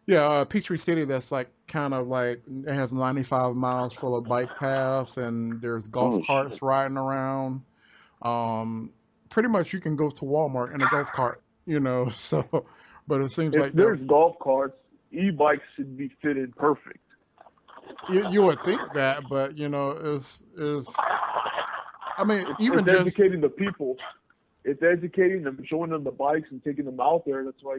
Peachtree City that's like kind of like it has 95 miles full of bike paths, and there's golf Oh carts shit. riding around. Um, Pretty much you can go to Walmart in a golf cart, you know. So, but it seems If like there's golf carts, e-bikes should be fitted perfect. you would think that, but you know, is I mean, even It's just educating the people. It's educating them, showing them the bikes and taking them out there. That's why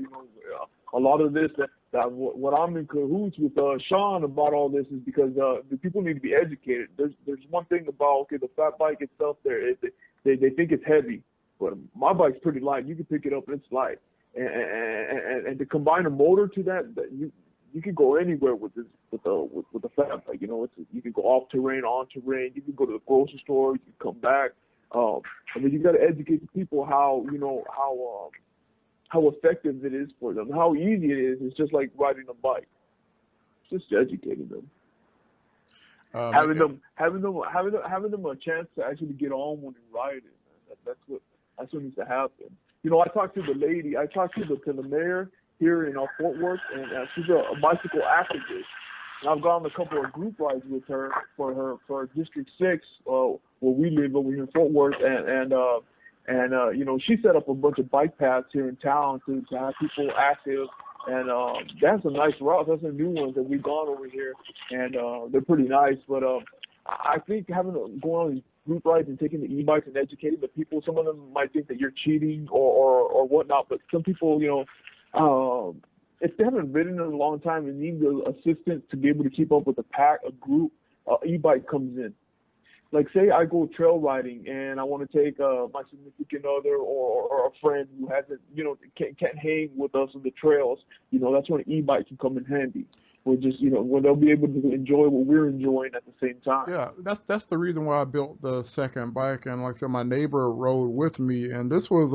a lot of this that what I'm in cahoots with Shaun about all this is because the people need to be educated. There's one thing about the fat bike itself. They think it's heavy, but my bike's pretty light. You can pick it up and it's light. And to combine a motor to that you can go anywhere with this with the fat bike. You know, you can go off terrain, on terrain. You can go to the grocery store. You can come back. I mean, you got to educate the people how effective it is for them, how easy it is. It's just like riding a bike. Just educating them, having them a chance to actually get on when they ride it. That's what needs to happen. You know, I talked to the mayor here in Fort Worth, and she's a bicycle activist. And I've gone on a couple of group rides with her for District 6, where we live over here in Fort Worth, and you know, she set up a bunch of bike paths here in town to have people active, and that's a nice route. That's a new one that we've gone over here, and they're pretty nice. But I think going on these group rides and taking the e-bikes and educating the people, some of them might think that you're cheating or whatnot, but some people, you know, if they haven't ridden in a long time and need the assistance to be able to keep up with a group, e-bike comes in. Like, say I go trail riding and I want to take my significant other or a friend who hasn't, you know, can't hang with us on the trails. You know, that's when an e-bike can come in handy. We're just, you know, when they'll be able to enjoy what we're enjoying at the same time. yeah, that's the reason why I built the second bike. And like I said, my neighbor rode with me, and this was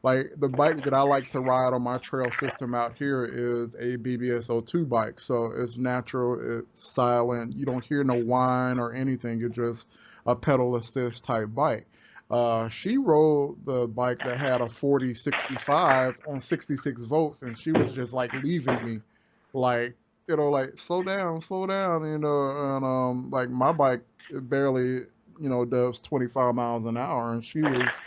like the bike that I like to ride on my trail system out here is a BBS02 bike. So it's natural, it's silent. You don't hear no whine or anything. It's just a pedal assist type bike. She rode the bike that had a 4065 on 66 volts, and she was just like leaving me, like, you know, like slow down, you know, and like my bike it barely, you know, does 25 miles an hour, and she was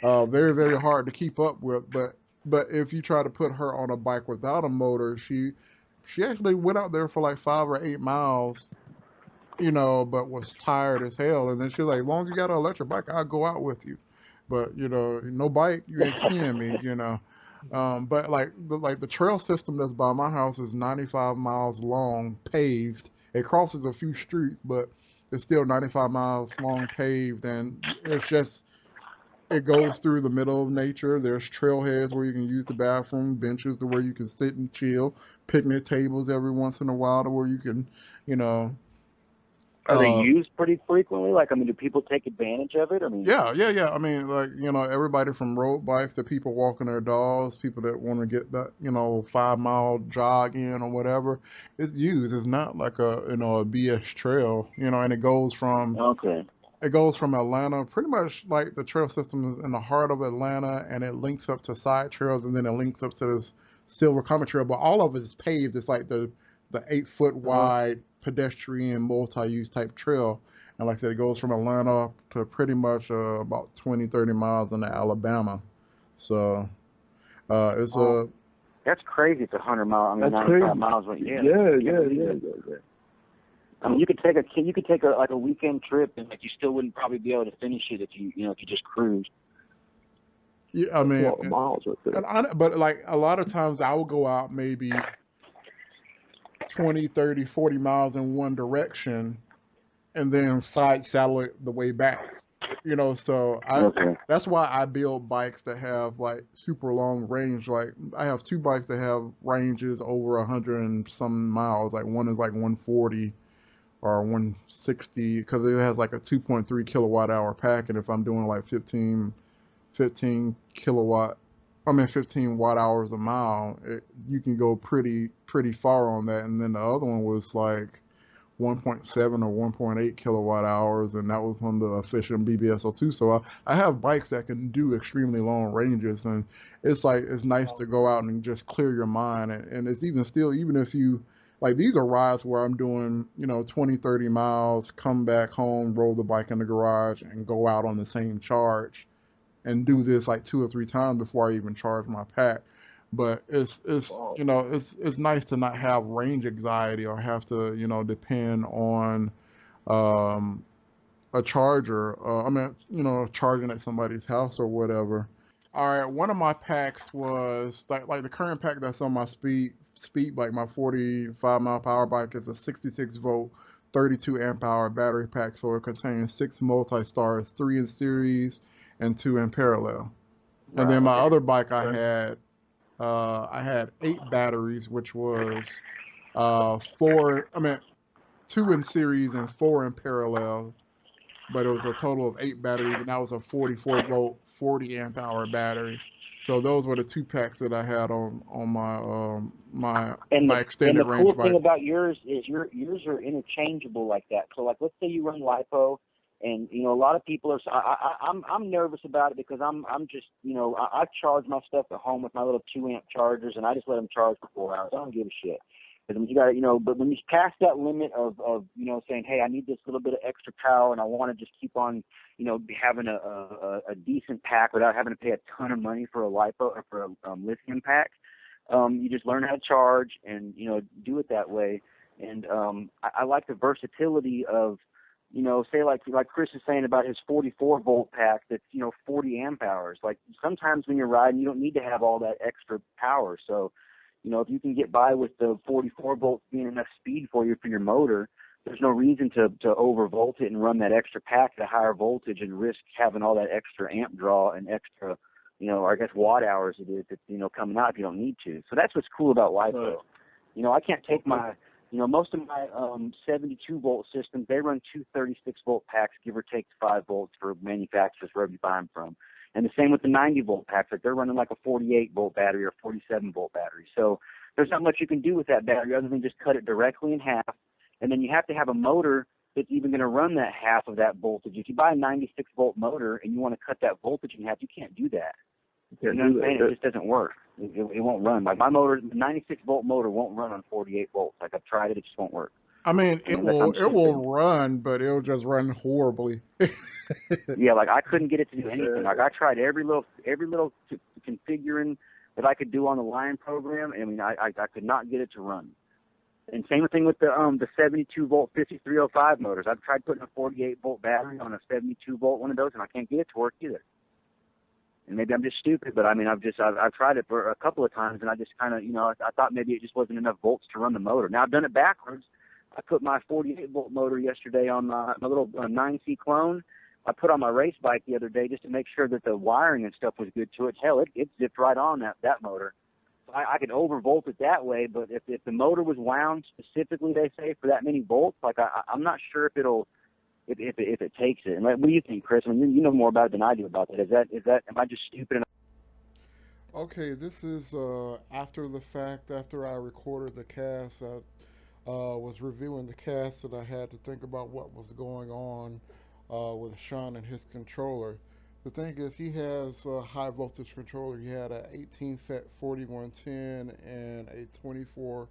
very, very hard to keep up with. But if you try to put her on a bike without a motor, she actually went out there for like 5 or 8 miles, you know, but was tired as hell. And then she was like, as long as you got an electric bike, I'll go out with you. But you know, no bike, you ain't seeing me, you know. But like the trail system that's by my house is 95 miles long, paved. It crosses a few streets, but it's still 95 miles long, paved, and it's just it goes through the middle of nature. There's trailheads where you can use the bathroom, benches to where you can sit and chill, picnic tables every once in a while to where you can, you know. Are they Uh, used pretty frequently? Like, I mean, do people take advantage of it? I mean, yeah. I mean, like, you know, everybody from road bikes to people walking their dogs, people that want to get that, you know, 5 mile jog in or whatever. It's used. It's not like a, you know, a BS trail, you know, and okay. it goes from Atlanta, pretty much like the trail system is in the heart of Atlanta, and it links up to side trails, and then it links up to this Silver Comet Trail. But all of it is paved. It's like the 8 foot Uh-huh. wide pedestrian multi-use type trail. And like I said, it goes from Atlanta to pretty much about 20, 30 miles into Alabama. So it's Oh, a that's crazy. It's 100 miles. I mean, That's 95 crazy. miles. But yeah. Yeah. I mean, you could take a like a weekend trip, and like you still wouldn't probably be able to finish it if you just cruised. yeah, I That's a mean, lot of miles right there. but like a lot of times I will go out maybe 20, 30, 40 miles in one direction and then side saddle it the way back. You know, so Okay. that's why I build bikes that have like super long range. Like I have two bikes that have ranges over 100 and some miles. Like one is like 140 or 160 because it has like a 2.3 kilowatt hour pack, and if I'm doing like 15 kilowatt, I mean 15 watt hours a mile, you can go pretty far on that. And then the other one was like 1.7 or 1.8 kilowatt hours, and that was on the efficient BBS02. So I have bikes that can do extremely long ranges, and it's like it's nice to go out and just clear your mind. And it's even still, even if you Like these are rides where I'm doing, 20, 30 miles, come back home, roll the bike in the garage, and go out on the same charge, and do this like 2 or 3 times before I even charge my pack. But Wow. it's nice to not have range anxiety or have to depend on um, a charger. I mean, charging at somebody's house or whatever. All right, one of my packs was like the current pack that's on my speed bike, my 45 mile power bike is a 66 volt, 32 amp hour battery pack. So it contains six multi stars, three in series and two in parallel. And Right. then my Okay. other bike Okay. I had eight batteries, which was four. I mean, two in series and four in parallel, but it was a total of eight batteries, and that was a 44 volt, 40 amp hour battery. So those were the two packs that I had on And my the extended cool range thing bikes. about yours is yours are interchangeable like that. So like let's say you run lipo, and a lot of people are. I'm nervous about it because I'm just I charge my stuff at home with my little 2 amp chargers, and I just let them charge for 4 hours. I don't give a shit. Because you got but when you pass that limit of saying, hey, I need this little bit of extra power, and I want to just keep on having a decent pack without having to pay a ton of money for a lipo or for a lithium pack. You just learn how to charge and do it that way. And I like the versatility of say like Chris is saying about his 44 volt pack that's 40 amp hours. Like sometimes when you're riding, you don't need to have all that extra power. So if you can get by with the 44 volts being enough speed for you for your motor, there's no reason to overvolt it and run that extra pack at a higher voltage and risk having all that extra amp draw and extra or I guess watt hours it is that's, coming out if you don't need to. So that's what's cool about LiPo. Right. I can't take Okay. my, most of my 72 volt systems, they run two 36 volt packs, give or take 5 volts for manufacturers, wherever you buy them from. And the same with the 90 volt packs, like they're running like a 48 volt battery or 47 volt battery. So there's not much you can do with that battery other than just cut it directly in half. And then you have to have a motor that's even going to run that half of that voltage. If you buy a 96 volt motor and you want to cut that voltage in half, you can't do that. You You can't know what do I'm saying? that. It just doesn't work. It won't run. Like my motor, the 96 volt motor won't run on 48 volts. Like I've tried it, it just won't work. I mean, I mean, unless I'm it stupid. will run, but it'll just run horribly. Yeah, like I couldn't get it to do anything. Yeah. Like I tried every little configuring that I could do on the line program. I mean, I could not get it to run. And same thing with the 72 volt 5305 motors. I've tried putting a 48 volt battery on a 72 volt one of those, and I can't get it to work either. And maybe I'm just stupid, but I mean, I've tried it for a couple of times, and I just kind of I thought maybe it just wasn't enough volts to run the motor. Now I've done it backwards. I put my 48 volt motor yesterday on my little 9C clone. I put on my race bike the other day just to make sure that the wiring and stuff was good to it. Hell, it zipped right on that motor. So I could overvolt it that way, but if the motor was wound specifically, they say for that many volts, like I'm not sure if it takes it. And what do you think, Chris? I mean, you know more about it than I do about that. Is that am I just stupid? Okay, this is after the fact. After I recorded the cast, I was reviewing the cast, and I had to think about what was going on with Shaun and his controller. The thing is, he has a high voltage controller. He had a 18 FET 4110 and a 24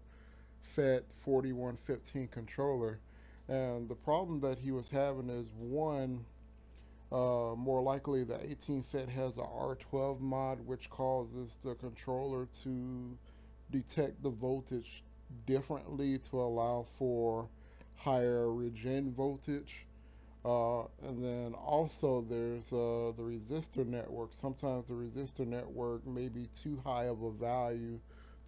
FET 4115 controller. And the problem that he was having is one, more likely the 18 FET has a R12 mod, which causes the controller to detect the voltage differently to allow for higher regen voltage. And then also there's the resistor network. Sometimes the resistor network may be too high of a value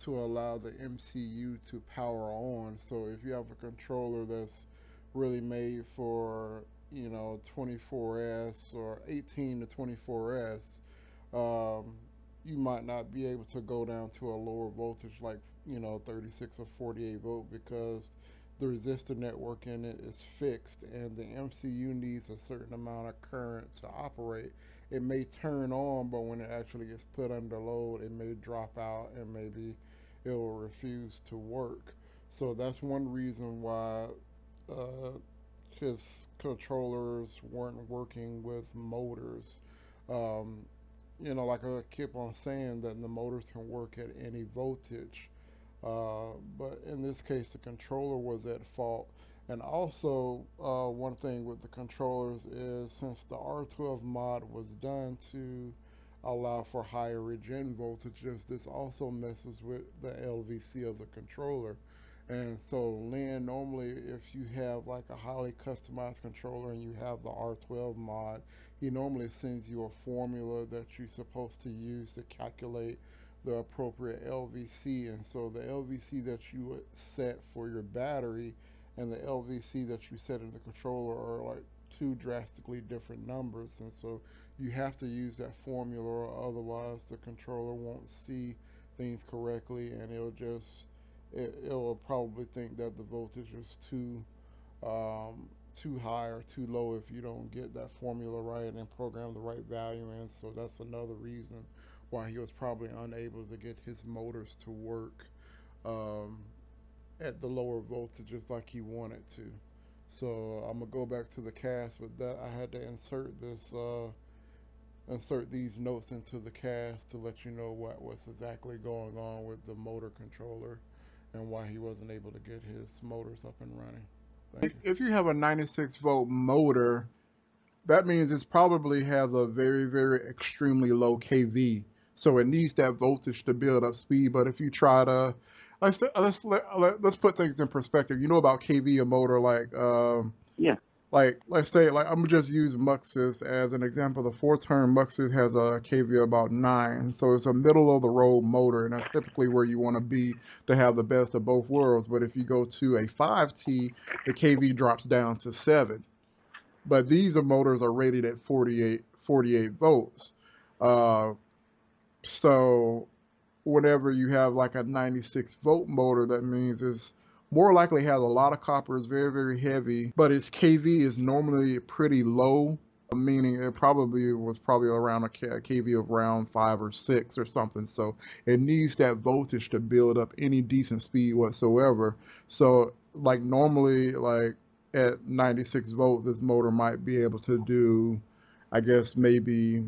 to allow the MCU to power on. So if you have a controller that's really made for 24S or 18 to 24S, um, you might not be able to go down to a lower voltage like 36 or 48 volt because the resistor network in it is fixed and the MCU needs a certain amount of current to operate. It may turn on, but when it actually gets put under load, it may drop out and maybe it will refuse to work. So that's one reason why uh, his controllers weren't working with motors. Like I keep on saying, that the motors can work at any voltage. But in this case, the controller was at fault. And also, one thing with the controllers is since the R12 mod was done to allow for higher regen voltages, this also messes with the LVC of the controller. And so, Lynn, normally if you have like a highly customized controller and you have the R12 mod, he normally sends you a formula that you're supposed to use to calculate the appropriate LVC. And so the LVC that you would set for your battery and the LVC that you set in the controller are like two drastically different numbers. And so you have to use that formula, or otherwise the controller won't see things correctly, and it will probably think that the voltage is too high or too low if you don't get that formula right and program the right value in. So that's another reason why he was probably unable to get his motors to work um, at the lower voltages like he wanted to. So I'm gonna go back to the cast with that. I had to insert these notes into the cast to let you know what was exactly going on with the motor controller and why he wasn't able to get his motors up and running. Thank you. If you have a 96 volt motor, that means it's probably has a very, very extremely low kV. So it needs that voltage to build up speed. But if you try to, let's put things in perspective. You know about kV a motor, like Yeah. like let's say, like I'm gonna just use Muxus as an example. The 4-turn Muxus has a kV of about 9, so it's a middle of the road motor, and that's typically where you want to be to have the best of both worlds. But if you go to a 5T, the kV drops down to 7. But these motors are rated at 48 volts. Uh, so whenever you have like a 96 volt motor, that means it's more likely has a lot of copper, is very, very heavy, but its kV is normally pretty low, meaning it was probably around a kV of around 5 or 6 or something. So it needs that voltage to build up any decent speed whatsoever. So like normally, like at 96 volt, this motor might be able to do, I guess maybe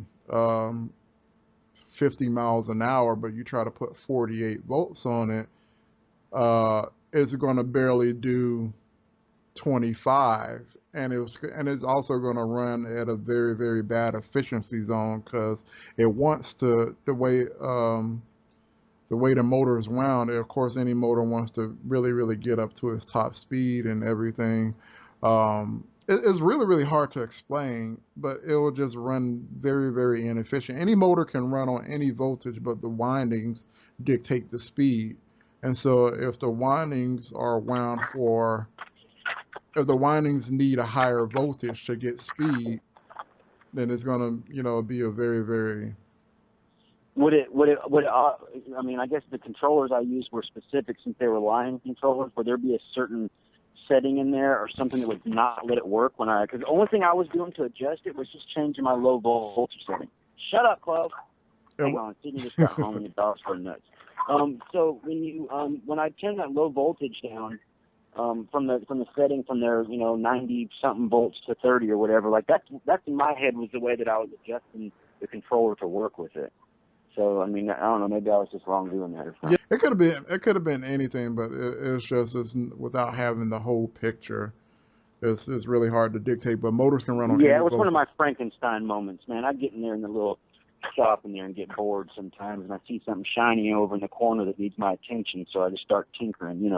50 miles an hour, but you try to put 48 volts on it, it's going to barely do 25, and it's also going to run at a very, very bad efficiency zone because it wants to the way the motor is wound. Of course, any motor wants to really, really get up to its top speed and everything. It's really, really hard to explain, but it will just run very, very inefficient. Any motor can run on any voltage, but the windings dictate the speed. And so if the windings are wound if the windings need a higher voltage to get speed, then it's going to, be a very, very... I mean, I guess the controllers I used were specific since they were line controllers. Would there be a certain setting in there or something that would not let it work because the only thing I was doing to adjust it was just changing my low voltage setting. Shut up, Chloe. Hang on, Sydney just got home and the dog's going nuts. So when I turn that low voltage down, from the setting from their 90 something volts to 30 or whatever, like that's in my head was the way that I was adjusting the controller to work with it. So I mean, I don't know, maybe I was just wrong doing that or something. Yeah, it could have been anything, but it's without having the whole picture. It's really hard to dictate, but motors can run on any it was voltage. one of my Frankenstein moments, man. I get in there in the little shop in there and get bored sometimes, and I see something shiny over in the corner that needs my attention, so I just start tinkering,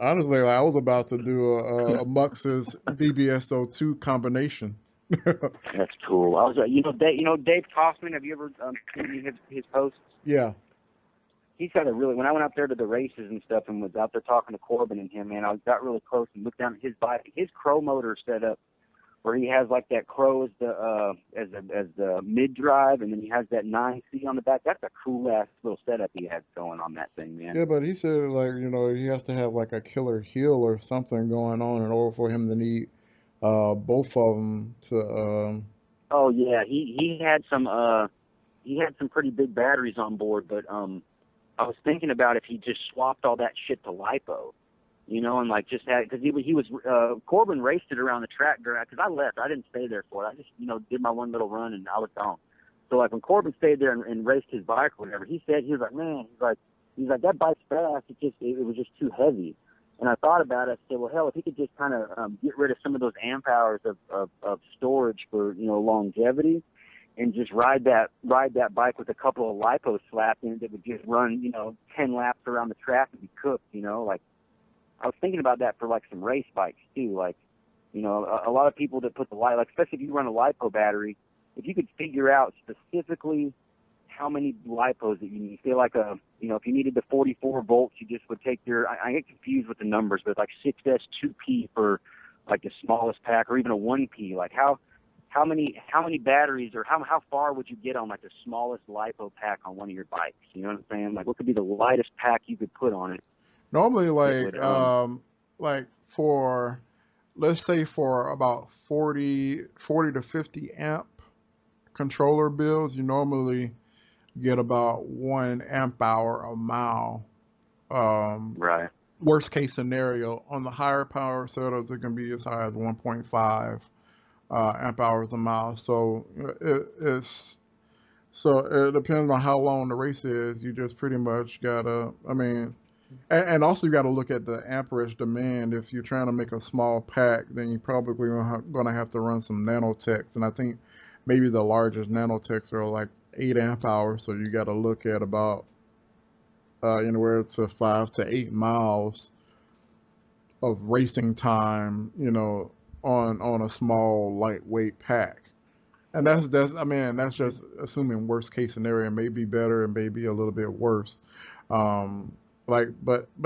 Honestly, I was about to do a Mux's BBSO2 combination. That's cool. I was, Dave Kaufman. Have you ever seen his posts? Yeah. He's got when I went out there to the races and stuff and was out there talking to Corbin and him, man, I got really close and looked down at his bike. His Crow motor set up where he has like that Crow as the mid drive, and then he has that 9C on the back. That's a cool ass little setup he has going on that thing, man. Yeah, but he said he has to have like a killer heel or something going on in order for him to need both of them to. Oh yeah, he had some pretty big batteries on board, but I was thinking about if he just swapped all that shit to LiPo, and like just had, because he was Corbin raced it around the track because I left. I didn't stay there for it. I just did my one little run and I was gone. So like when Corbin stayed there and raced his bike or whatever, he was like, man, He's like, that bike's fast. It was just too heavy. And I thought about it. I said, well, hell, if he could just kind of get rid of some of those amp hours of storage for, you know, longevity, and just ride that bike with a couple of lipos slapped in it that would just run, you know, 10 laps around the track and be cooked, you know. Like, I was thinking about that for like some race bikes too. Like, you know, a lot of people that put the light, like especially if you run a lipo battery, if you could figure out specifically how many lipos that you need. Say like you know, if you needed the 44 volts, you just would take I get confused with the numbers, but like 6S 2P for like the smallest pack, or even a 1P. Like how many batteries, or how far would you get on like the smallest lipo pack on one of your bikes? You know what I'm saying? Like, what could be the lightest pack you could put on it? Normally, Would, for, let's say for about 40 to 50 amp controller builds, you normally get about 1 amp hour a mile. Right. Worst case scenario, on the higher power setups, it can be as high as 1.5 amp hours a mile. So it depends on how long the race is. You just pretty much gotta, I mean, and also you gotta look at the amperage demand. If you're trying to make a small pack, then you're probably gonna have to run some nanotechs. And I think maybe the largest nanotechs are like 8 amp hours. So you gotta look at about anywhere to 5 to 8 miles of racing time, you know, on a small lightweight pack. And that's just assuming worst case scenario. It may be better and maybe a little bit worse. Um, but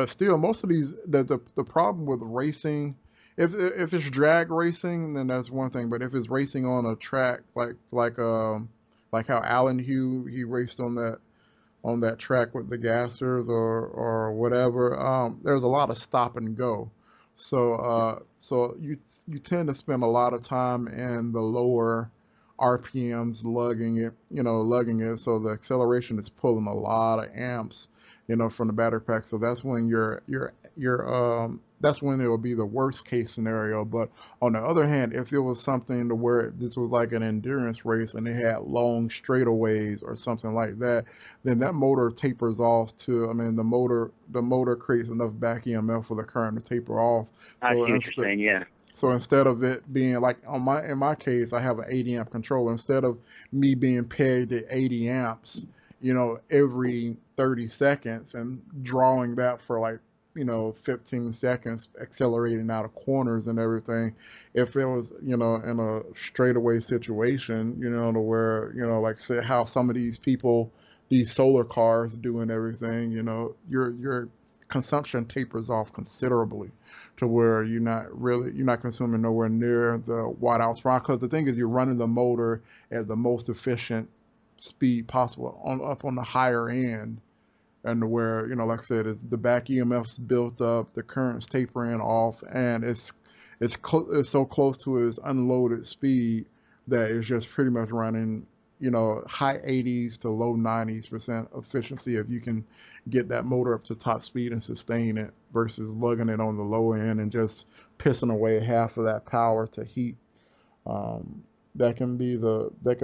still, most of these, the problem with racing, if it's drag racing, then that's one thing. But if it's racing on a track like how Alan Hugh, he raced on that track with the gassers or whatever, there's a lot of stop and go. So you tend to spend a lot of time in the lower RPMs lugging it. So the acceleration is pulling a lot of amps, you know, from the battery pack. So that's when that's when it will be the worst case scenario. But on the other hand, if it was something to where this was like an endurance race and they had long straightaways or something like that, then that motor tapers off to, I mean, the motor creates enough back EMF for the current to taper off. I see So what you're saying, yeah. so instead of it being like in my case, I have an 80 amp controller. Instead of me being pegged at 80 amps, you know, every 30 seconds and drawing that for like, you know, 15 seconds, accelerating out of corners and everything. If it was, you know, in a straightaway situation, you know, to where, you know, like say how some of these people, these solar cars do and everything, you know, your consumption tapers off considerably to where you're not consuming nowhere near the watt hours per hour. Because the thing is, you're running the motor at the most efficient speed possible up on the higher end, and where, you know, like I said, is the back EMF's built up, the current's tapering off, and it's so close to its unloaded speed that it's just pretty much running, you know, high 80s to low 90s% efficiency if you can get that motor up to top speed and sustain it versus lugging it on the low end and just pissing away half of that power to heat. That can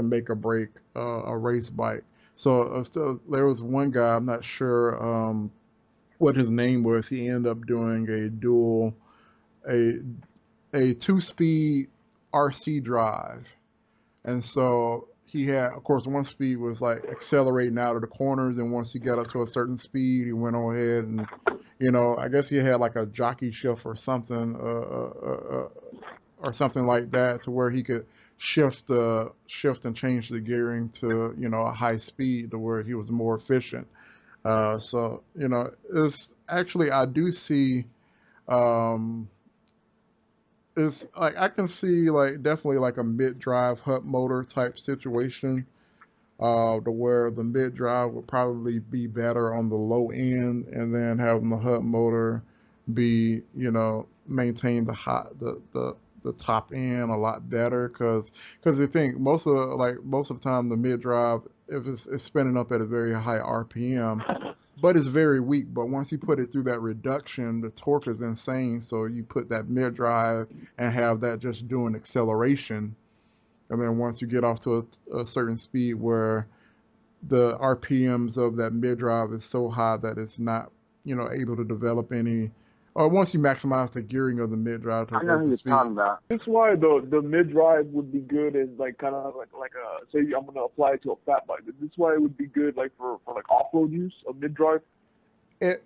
make or break a race bike. So still, there was one guy, I'm not sure what his name was. He ended up doing a a 2-speed RC drive, and so he had, of course, one speed was like accelerating out of the corners, and once he got up to a certain speed, he went on ahead and, you know, I guess he had like a jockey shift or something like that, to where he could shift and change the gearing to, you know, a high speed to where he was more efficient. So, you know, it's actually, I do see, um, it's like I can see like definitely like a mid drive hub motor type situation, to where the mid drive would probably be better on the low end, and then having the hub motor be, you know, maintain the top end a lot better. Because you think most of the time the mid drive, if it's spinning up at a very high RPM, but it's very weak. But once you put it through that reduction, the torque is insane. So you put that mid drive and have that just doing acceleration, and then once you get off to a certain speed where the RPMs of that mid drive is so high that it's not, able to develop any. Or once you maximize the gearing of the mid drive to I know break who the you're speed. talking about. That's why the mid drive would be good as like kind of like a say I'm gonna apply it to a fat bike. This is why it would be good like for like off road use, a mid drive. It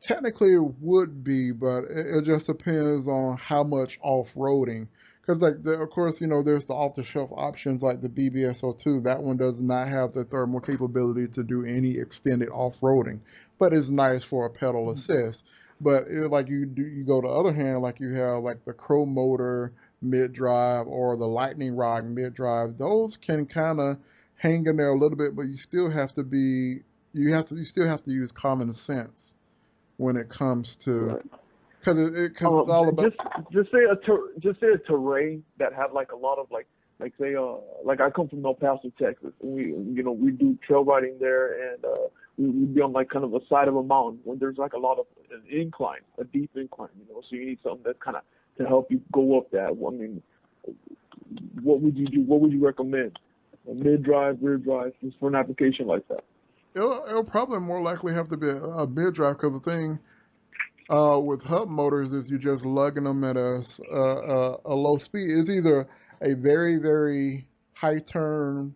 technically would be, but it just depends on how much off-roading. Because of course, there's the off-the-shelf options like the BBSO2. That one does not have the thermal capability to do any extended off-roading, but it's nice for a pedal assist. But like you go to the other hand, like you have like the Crow Motor mid-drive or the Lightning Rod mid-drive. Those can kind of hang in there a little bit, but you still have to use common sense when it comes to Right. because it's all about. Just say a terrain that had like a lot of like say like I come from El Paso, Texas. And we do trail riding there, and we'd be on like kind of a side of a mountain when there's like a lot of an incline, a deep incline. So you need something that kind of to help you go up that. I mean, what would you do? What would you recommend? A mid drive, rear drive, just for an application like that. It'll probably more likely have to be a mid drive because the thing with hub motors is you're just lugging them at a low speed. It's either a very very high turn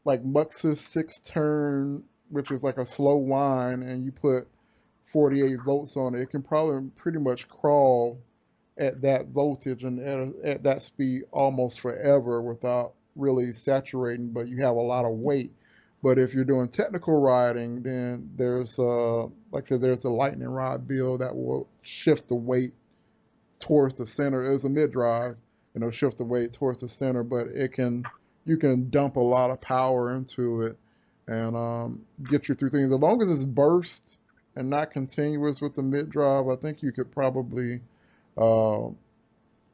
like Muxus 6 turn, which is like a slow whine, and you put 48 volts on it. It can probably pretty much crawl at that voltage and at that speed almost forever without really saturating, but you have a lot of weight. But if you're doing technical riding, then there's like I said, there's a lightning rod build that will shift the weight towards the center. It's a mid drive, and it'll shift the weight towards the center, but you can dump a lot of power into it and get you through things. As long as it's burst and not continuous with the mid drive, I think you could probably uh,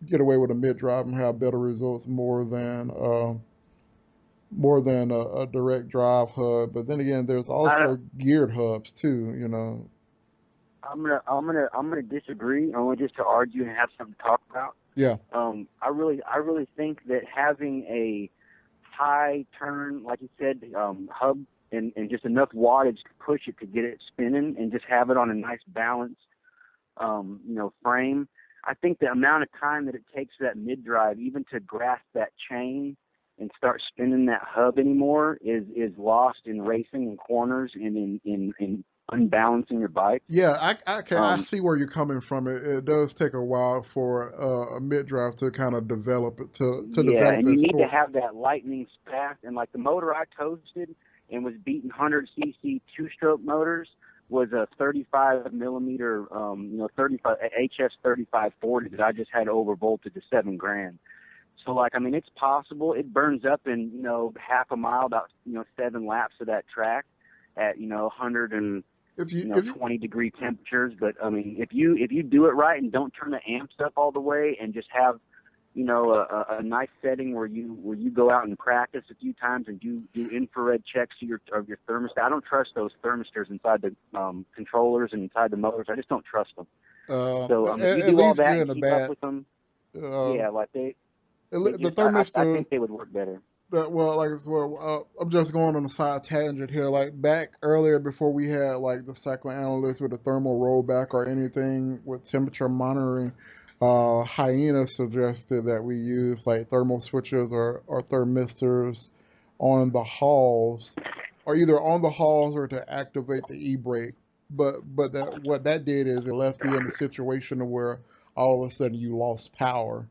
get away with a mid drive and have better results more than a direct drive hub. But then again, there's I, also geared hubs too. I'm gonna disagree. Only just to argue and have something to talk about. Yeah, I really think that having a high turn, like you said, hub and just enough wattage to push it to get it spinning and just have it on a nice balanced, frame. I think the amount of time that it takes for that mid drive even to grasp that chain and start spinning that hub anymore is lost in racing and corners and in unbalancing your bike. yeah. I Um, see where you're coming from. It does take a while for a mid drive to kind of develop it to yeah, develop and you its need to torque. have that lightning fast. And like the motor I toasted and was beating 100 cc two-stroke motors was a 35 millimeter, 35 HS 3540 that I just had over voltage to 7 grand. So like, I mean, it's possible. It burns up in, half a mile, about, 7 laps of that track at, 100 and, If you 20-degree temperatures. But I mean, if you do it right and don't turn the amps up all the way and just have, a nice setting where you go out and practice a few times and do infrared checks of your thermostat. I don't trust those thermistors inside the controllers and inside the motors. I just don't trust them. So if you it do all leaves that you and in a keep up bad. with them, Uh, yeah, like they the just I thermistor. think they would work better. Well, like I'm just going on a side tangent here. Like back earlier, before we had like the psychoanalyst with a thermal rollback or anything with temperature monitoring, Hyena suggested that we use like thermal switches or thermistors on the hulls, or either on the hulls or to activate the e-brake. But that what that did is it left you in a situation where all of a sudden you lost power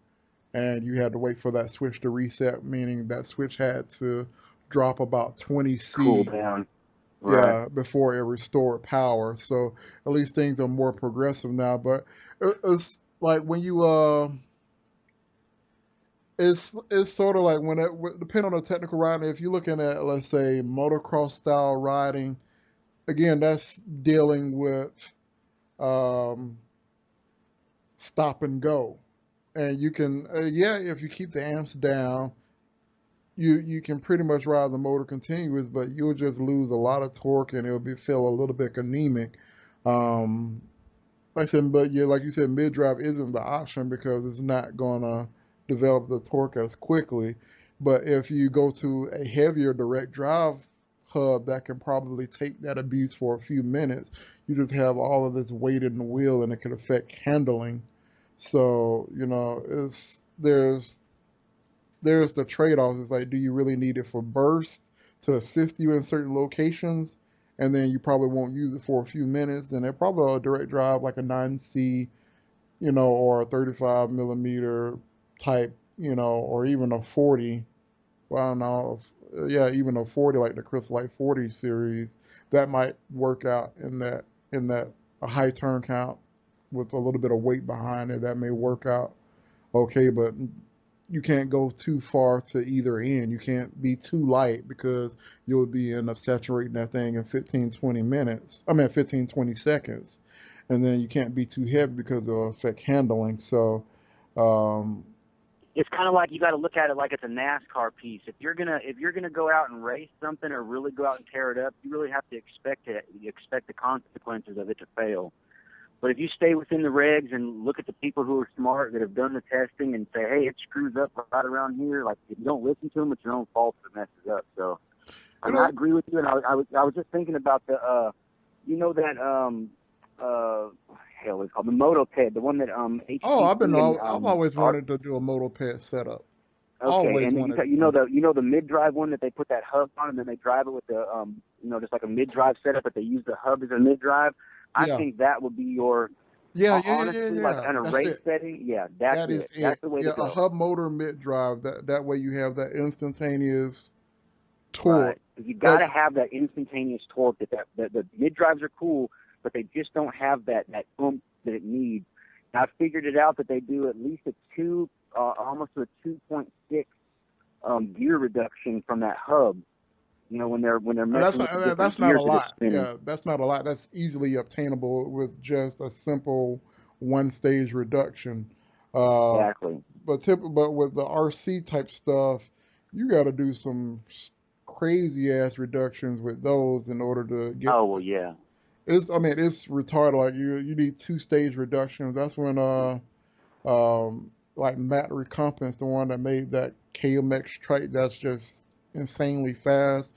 and you had to wait for that switch to reset, meaning that switch had to drop about 20 Cool C, down, right? yeah, before it restored power. So at least things are more progressive now. But it's like when you it's sort of like when depending on the technical riding. If you're looking at, let's say, motocross style riding, again, that's dealing with um, stop and go, and you can yeah, if you keep the amps down, you can pretty much ride the motor continuous, but you'll just lose a lot of torque and it'll be feel a little bit anemic. Um, like I said, but yeah, like you said, mid drive isn't the option because it's not gonna develop the torque as quickly. But if you go to a heavier direct drive hub that can probably take that abuse for a few minutes. You just have all of this weight in the wheel, and it can affect handling. So, it's there's the trade-offs. It's like, do you really need it for burst to assist you in certain locations, and then you probably won't use it for a few minutes? Then they're probably a direct drive like a 9C, or a 35 millimeter type, or even a 40. Well, I don't know. Yeah, even a 40 like the Crystal Light 40 series, that might work out in that a high turn count with a little bit of weight behind it. That may work out okay, but you can't go too far to either end. You can't be too light because you'll be end up saturating that thing in 15, 20 minutes. I mean, 15, 20 seconds. And then you can't be too heavy because it'll affect handling. So, it's kind of like you got to look at it like it's a NASCAR piece. If you're gonna go out and race something or really go out and tear it up, you really have to expect the consequences of it to fail. But if you stay within the regs and look at the people who are smart that have done the testing and say, hey, it screws up right around here, like if you don't listen to them, it's your own fault if it messes up. So I agree with you. And I was just thinking about the hell, it's called the motoped, the one that HTC. Oh, I've always wanted to do a motoped setup. Okay, Always and wanted. the mid-drive one that they put that hub on, and then they drive it with the just like a mid-drive setup, but they use the hub as a mid-drive. I think that would be your honestly, like in a race setting. Yeah, that's it. That's the way to go. A hub motor mid-drive. That way you have that instantaneous torque. Right. You got to have that instantaneous torque. The mid-drives are cool, but they just don't have that oomph that it needs. And I figured it out that they do at least almost a 2.6 gear reduction from that hub. When they're messing with that's not a lot. Yeah, that's not a lot. That's easily obtainable with just a simple one-stage reduction. Exactly. But with the RC type stuff, you got to do some crazy ass reductions with those in order to get. Oh well, yeah. It's retarded. Like you need two-stage reductions. That's when like Matt Recompense, the one that made that KMX trike that's just insanely fast.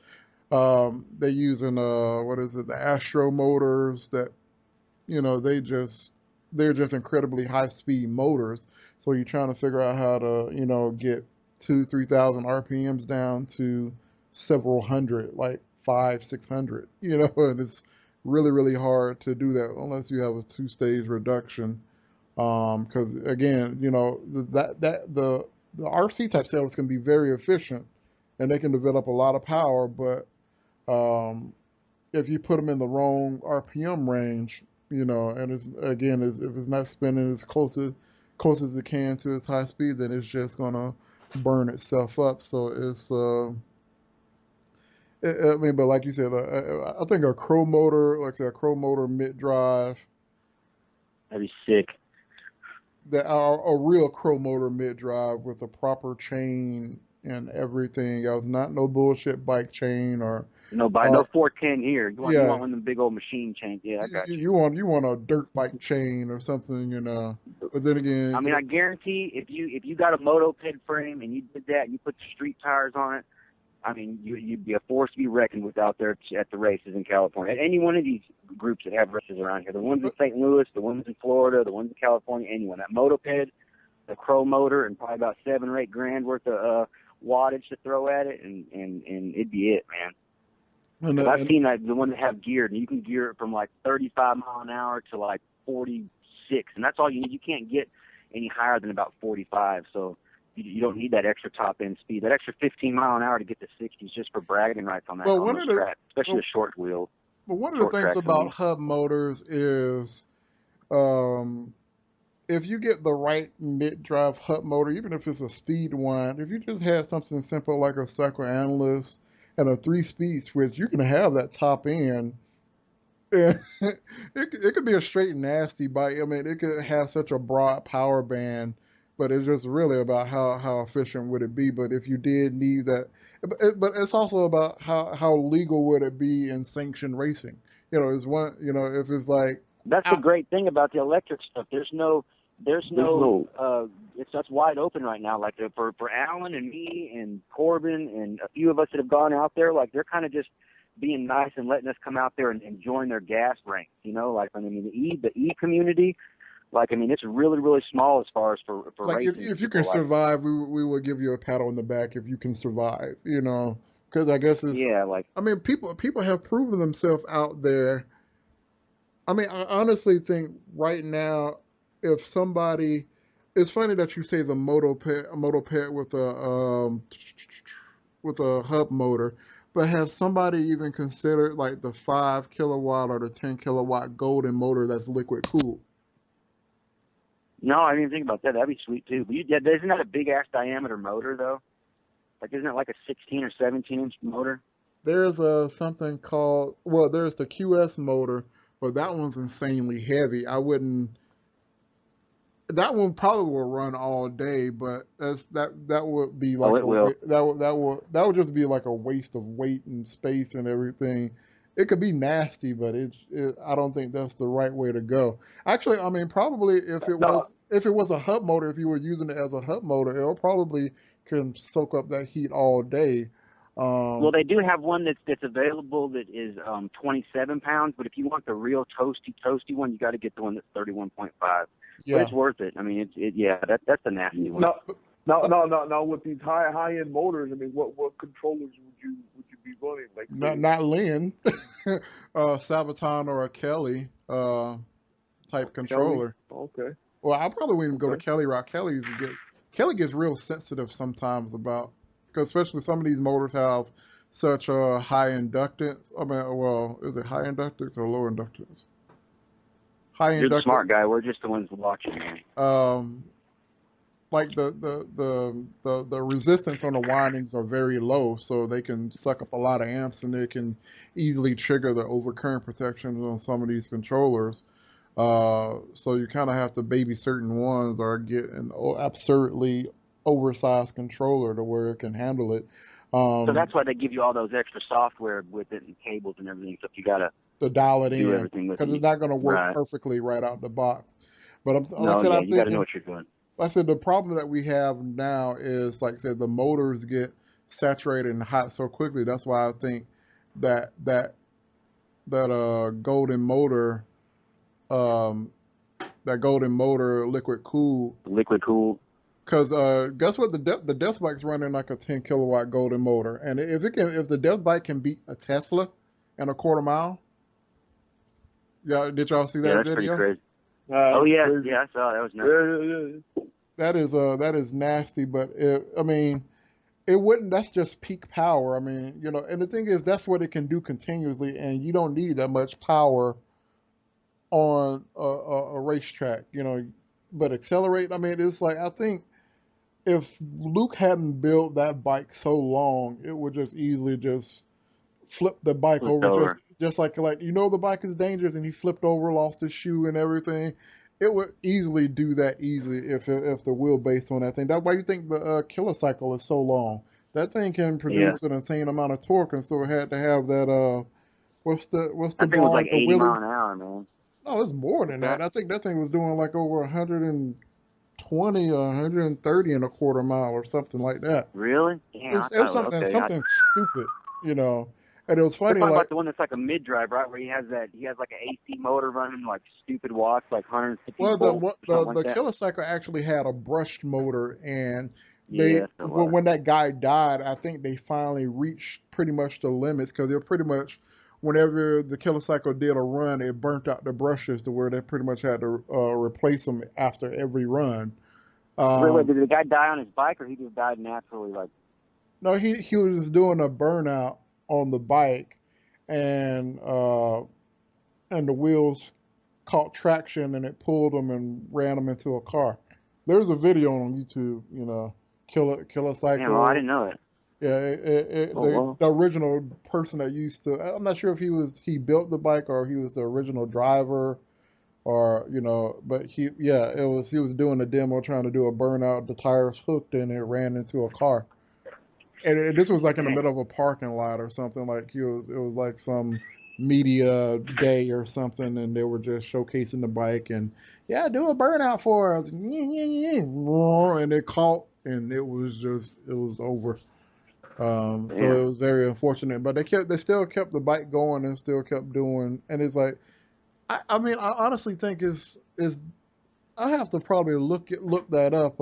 They're using the Astro motors that they're just incredibly high speed motors. So you're trying to figure out how to get 2,000-3,000 RPMs down to several hundred, like 500-600. And it's really really hard to do that unless you have a two-stage reduction. Because again, the RC type cells can be very efficient and they can develop a lot of power, but if you put them in the wrong RPM range, and if it's not spinning as close as it can to its high speed, then it's just gonna burn itself up. So it's but like you said, I think a Crow motor, like I said, a Crow motor mid drive. That'd be sick. A real Crow motor mid drive with a proper chain and everything else, not no bullshit bike chain or no 410 here. You want one of them big old machine chains. Yeah, I got you. You want a dirt bike chain or something, But then again, I mean, I guarantee if you got a motoped frame and you did that and you put the street tires on it, I mean, you'd be a force to be reckoned with out there at the races in California. At any one of these groups that have races around here, the ones in St. Louis, the ones in Florida, the ones in California, anyone. That motoped, the Crow motor, and probably about $7 or $8 grand worth of wattage to throw at it, and it'd be it, man. I've seen the ones that have geared, and you can gear it from like 35 mile an hour to like 46, and that's all you need. You can't get any higher than about 45, so you don't need that extra top end speed. That extra 15 mile an hour to get to 60 is just for bragging rights on that track, especially the short wheel. But one of the things about hub motors is, if you get the right mid-drive hub motor, even if it's a speed one, if you just have something simple like a cycle analyst and a 3-speed switch, you can have that top end. And it could be a straight nasty bike. I mean, it could have such a broad power band, but it's just really about how efficient would it be. But if you did need that, but it's also about how legal would it be in sanctioned racing. Is one, if it's like. That's the great thing about the electric stuff. There's no that's wide open right now. Like for Alan and me and Corbin and a few of us that have gone out there, like they're kind of just being nice and letting us come out there and join their gas ranks. Like, I mean, the E community, like, I mean, it's really, really small as far as for like racing. if you can survive, we will give you a pat on the back if you can survive. Because I guess it's. Yeah, like. I mean, people have proven themselves out there. I mean, I honestly think right now, if somebody, it's funny that you say the motoped with a hub motor, but have somebody even considered like the 5 kilowatt or the 10 kilowatt golden motor that's liquid cooled? No, I didn't think about that. That'd be sweet too. But isn't that a big ass diameter motor though? Like, isn't it like a 16 or 17-inch motor? There's something called, well, there's the QS motor, but that one's insanely heavy. That one probably will run all day, but that would be like that would just be like a waste of weight and space and everything. It could be nasty, but I don't think that's the right way to go. Actually, I mean, probably if it was a hub motor, if you were using it as a hub motor, it'll probably can soak up that heat all day. Well, they do have one that's available that is 27 pounds, but if you want the real toasty one, you got to get the one that's 31.5. Yeah. But it's worth it. I mean, that's the nasty one. Now with these high end motors, I mean, what controllers would you be running? Like, not Lynn, Sabaton or a Kelly type controller. Kelly? Okay. Well, I probably wouldn't even go to Kelly route. Kelly gets real sensitive sometimes because especially some of these motors have such a high inductance. I mean, well, is it high inductance or low inductance? High You're the smart guy. We're just the ones watching, man. Like the resistance on the windings are very low, so they can suck up a lot of amps, and they can easily trigger the overcurrent protection on some of these controllers. So you kind of have to baby certain ones or get an absurdly oversized controller to where it can handle it. So that's why they give you all those extra software with it and cables and everything. So if you gotta dial it do in everything with because it. it's not going to work Right. perfectly right out the box. But you got to know what you're doing. Like I said, the problem that we have now is, like I said, the motors get saturated and hot so quickly. That's why I think that golden motor, liquid cooled. Because guess what? The Death Bike's running like a 10 kilowatt golden motor, and if the Death Bike can beat a Tesla in a quarter mile, yeah, did y'all see that that's video? Pretty crazy. Oh yeah, I saw that. Was nice. That is nasty, but I mean, it wouldn't. That's just peak power. I mean, and the thing is, that's what it can do continuously, and you don't need that much power on a racetrack, But accelerate. I mean, it's like I think if Luke hadn't built that bike so long, it would just easily just flip the bike over. Just like the bike is dangerous, and he flipped over, lost his shoe and everything. It would easily do that easily if the wheelbase on that thing. That's why you think the killer cycle is so long. That thing can produce an insane amount of torque, and so it had to have that. What's the I think it was like 80 miles an hour, man. No, it's more than that. I think that thing was doing like over 120 or 130 in a quarter mile or something like that. Really? It was something stupid, And it was funny. You're talking about the one that's like a mid-drive, right? Where he has like an AC motor running like stupid watts, like 150 volts. The Killer Cycle actually had a brushed motor, and when that guy died, I think they finally reached pretty much the limits because they're pretty much whenever the Killer Cycle did a run, it burnt out the brushes to where they pretty much had to replace them after every run. Wait, did the guy die on his bike, or he just died naturally? Like, no, he was doing a burnout on the bike, and the wheels caught traction, and it pulled him and ran him into a car. There's a video on YouTube, Killer Cycle. Yeah, well, I didn't know it. Yeah, the original person that used to, I'm not sure if he built the bike or he was the original driver, or but he was doing a demo trying to do a burnout. The tires hooked and it ran into a car. And this was like in the middle of a parking lot or something. Like it was like some media day or something, and they were just showcasing the bike and do a burnout for us. And it caught, and it was over. So it Damn. was very unfortunate, but they still kept the bike going and still kept doing. And it's like, I mean, I honestly think is I have to probably look that up.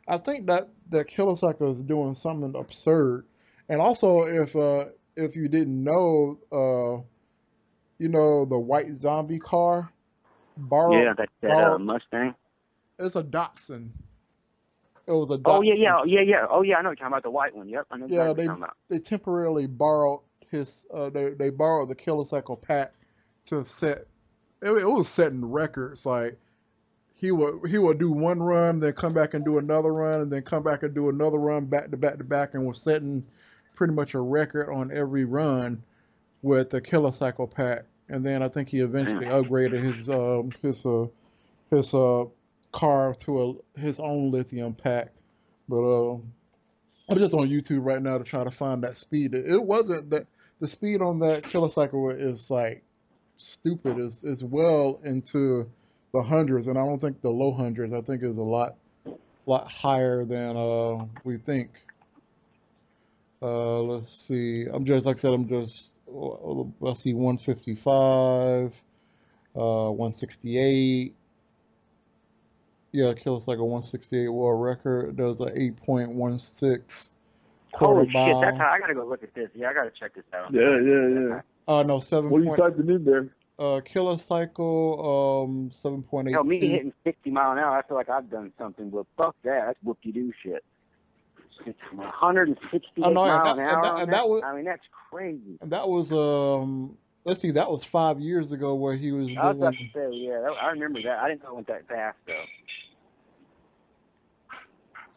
I think that Kawasaki is doing something absurd, and also if you didn't know, you know the white zombie car Yeah, borrowed that borrowed. Mustang. It's a Datsun. It was a Oh yeah, Datsun. yeah, yeah, yeah. Oh yeah, I know what you're talking about, the white one. Yep, I know Yeah, exactly what you're talking about. they temporarily borrowed his. They borrowed the Kawasaki pack to set. It was setting records. Like he would do one run, then come back and do another run, and then come back and do another run back to back to back, and was setting pretty much a record on every run with the Kawasaki pack. And then I think he Damn. eventually upgraded his car to his own lithium pack. But I'm just on YouTube right now to try to find that speed. It wasn't that the speed on that Kawasaki is like stupid. Is well into the hundreds, and I don't think the low hundreds. I think is a lot higher than we think. Let's see. I'm just like I said. I'm just let's see 155, 168. Yeah, Kawasaki 168 world record. Does a 8.16 quarter Holy shit, that's mile. how I gotta go look at this. Yeah, I gotta check this out. Yeah, yeah, yeah. No, 7 What are you point. typing in there? Kilocycle Hell, me 7.82. hitting 60 mile an hour, I feel like I've done something, but fuck that. That's whoop-de-doo shit. 168 Oh no, mile an hour on and that? that was I mean, that's crazy. and that was let's see, that was 5 years ago where he was I was about doing to say, yeah, I remember that. I didn't know it went that fast, though.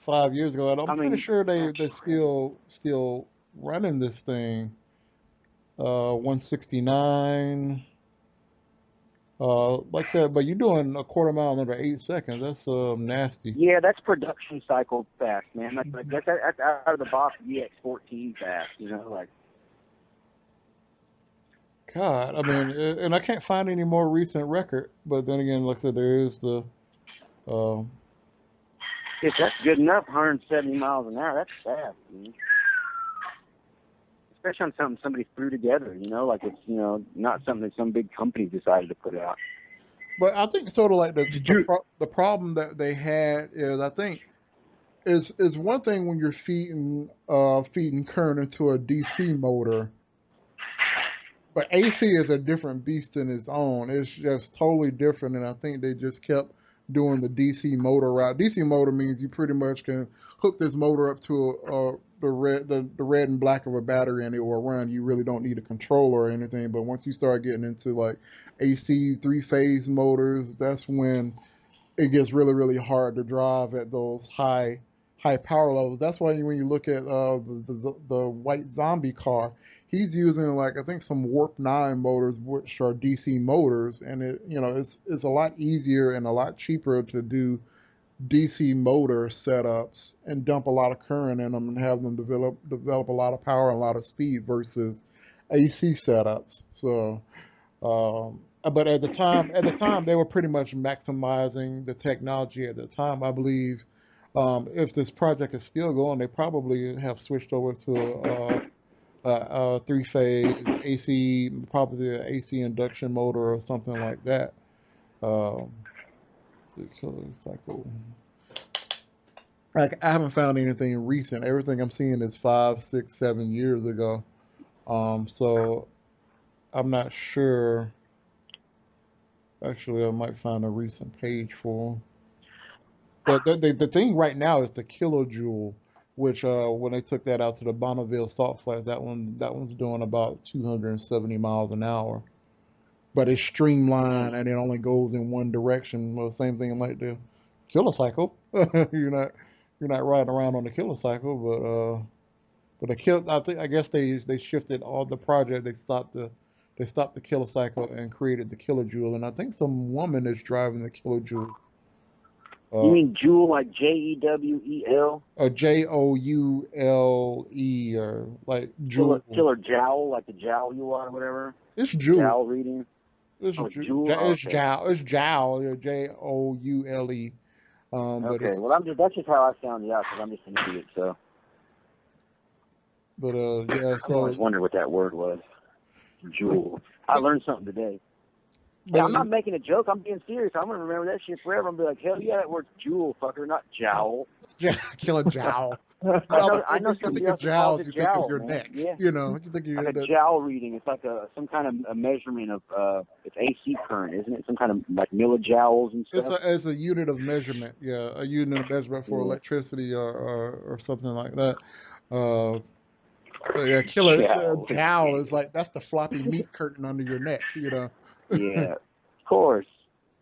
5 years ago, and I'm I pretty mean, sure they're that's crazy. still running this thing. 169. Like I said, but you're doing a quarter mile in under 8 seconds. That's nasty. Yeah, that's production cycle fast, man. That's out of the box EX14 fast, you know, like. God, I mean, and I can't find any more recent record. But then again, like I said, there is the uh, If that's good enough, 170 miles an hour, that's fast, man. Especially on something somebody threw together, you know, like it's, you know, not something that some big company decided to put out. But I think sort of like Did you? the problem that they had is I think is one thing when you're feeding current into a DC motor, but AC is a different beast in its own. It's just totally different, and I think they just kept doing the DC motor route. DC motor means you pretty much can hook this motor up to the red and black of a battery, and it will run. You really don't need a controller or anything. But once you start getting into like AC three phase motors, that's when it gets really hard to drive at those high power levels. That's why when you look at the white zombie car, he's using like I think some Warp 9 motors, which are DC motors, and it's a lot easier and a lot cheaper to do DC motor setups and dump a lot of current in them and have them develop a lot of power and a lot of speed versus AC setups. So but at the time, they were pretty much maximizing the technology at the time. I believe if this project is still going, they probably have switched over to a three-phase AC, probably an AC induction motor or something like that. Um, so killer cycle. Like I haven't found anything recent. Everything I'm seeing is 5, 6, 7 years ago. So I'm not sure. Actually, I might find a recent page for 'em. The thing right now is the kilojoule, which when they took that out to the Bonneville salt flats, that one's doing about 270 miles an hour. But it's streamlined and it only goes in one direction. Well, same thing like the kilocycle. you're not you're not riding around on the kilocycle, but I guess they shifted all the project. They stopped the kilocycle and created the kilojoule, and I think some woman is driving the kilojoule. You Uh, mean Joule, like Jewel? Joule or like Killer, Jewel. killer jowl, like the jowl you are, whatever. It's Jewel. Jowl reading. It's Oh, Ju- Joule? Ja- Oh, it's okay. Jowl. It's Jowl. Joule. But Okay, it's well, that's just how I found it out, because I'm just an idiot, so. But yeah, I've always so wondered what that word was. Joule. I learned something today. but Yeah, I'm not making a joke. I'm being serious. I'm gonna remember that shit forever. I'm gonna be like, hell yeah, that word's jewel, fucker, not jowl. yeah, kill a jowl. I know You somebody think of else that calls jowls, it you think of jowl, your man. neck. Yeah. You know, you think Like a jowl reading. It's like some kind of a measurement of it's AC current, isn't it? Some kind of like millijoules and stuff. it's a unit of measurement. Yeah, a unit of measurement for Yeah. electricity or something like that. Uh, but yeah, killer Jowl. jowl is like that's the floppy meat curtain under your neck. You know. Yeah. Of course.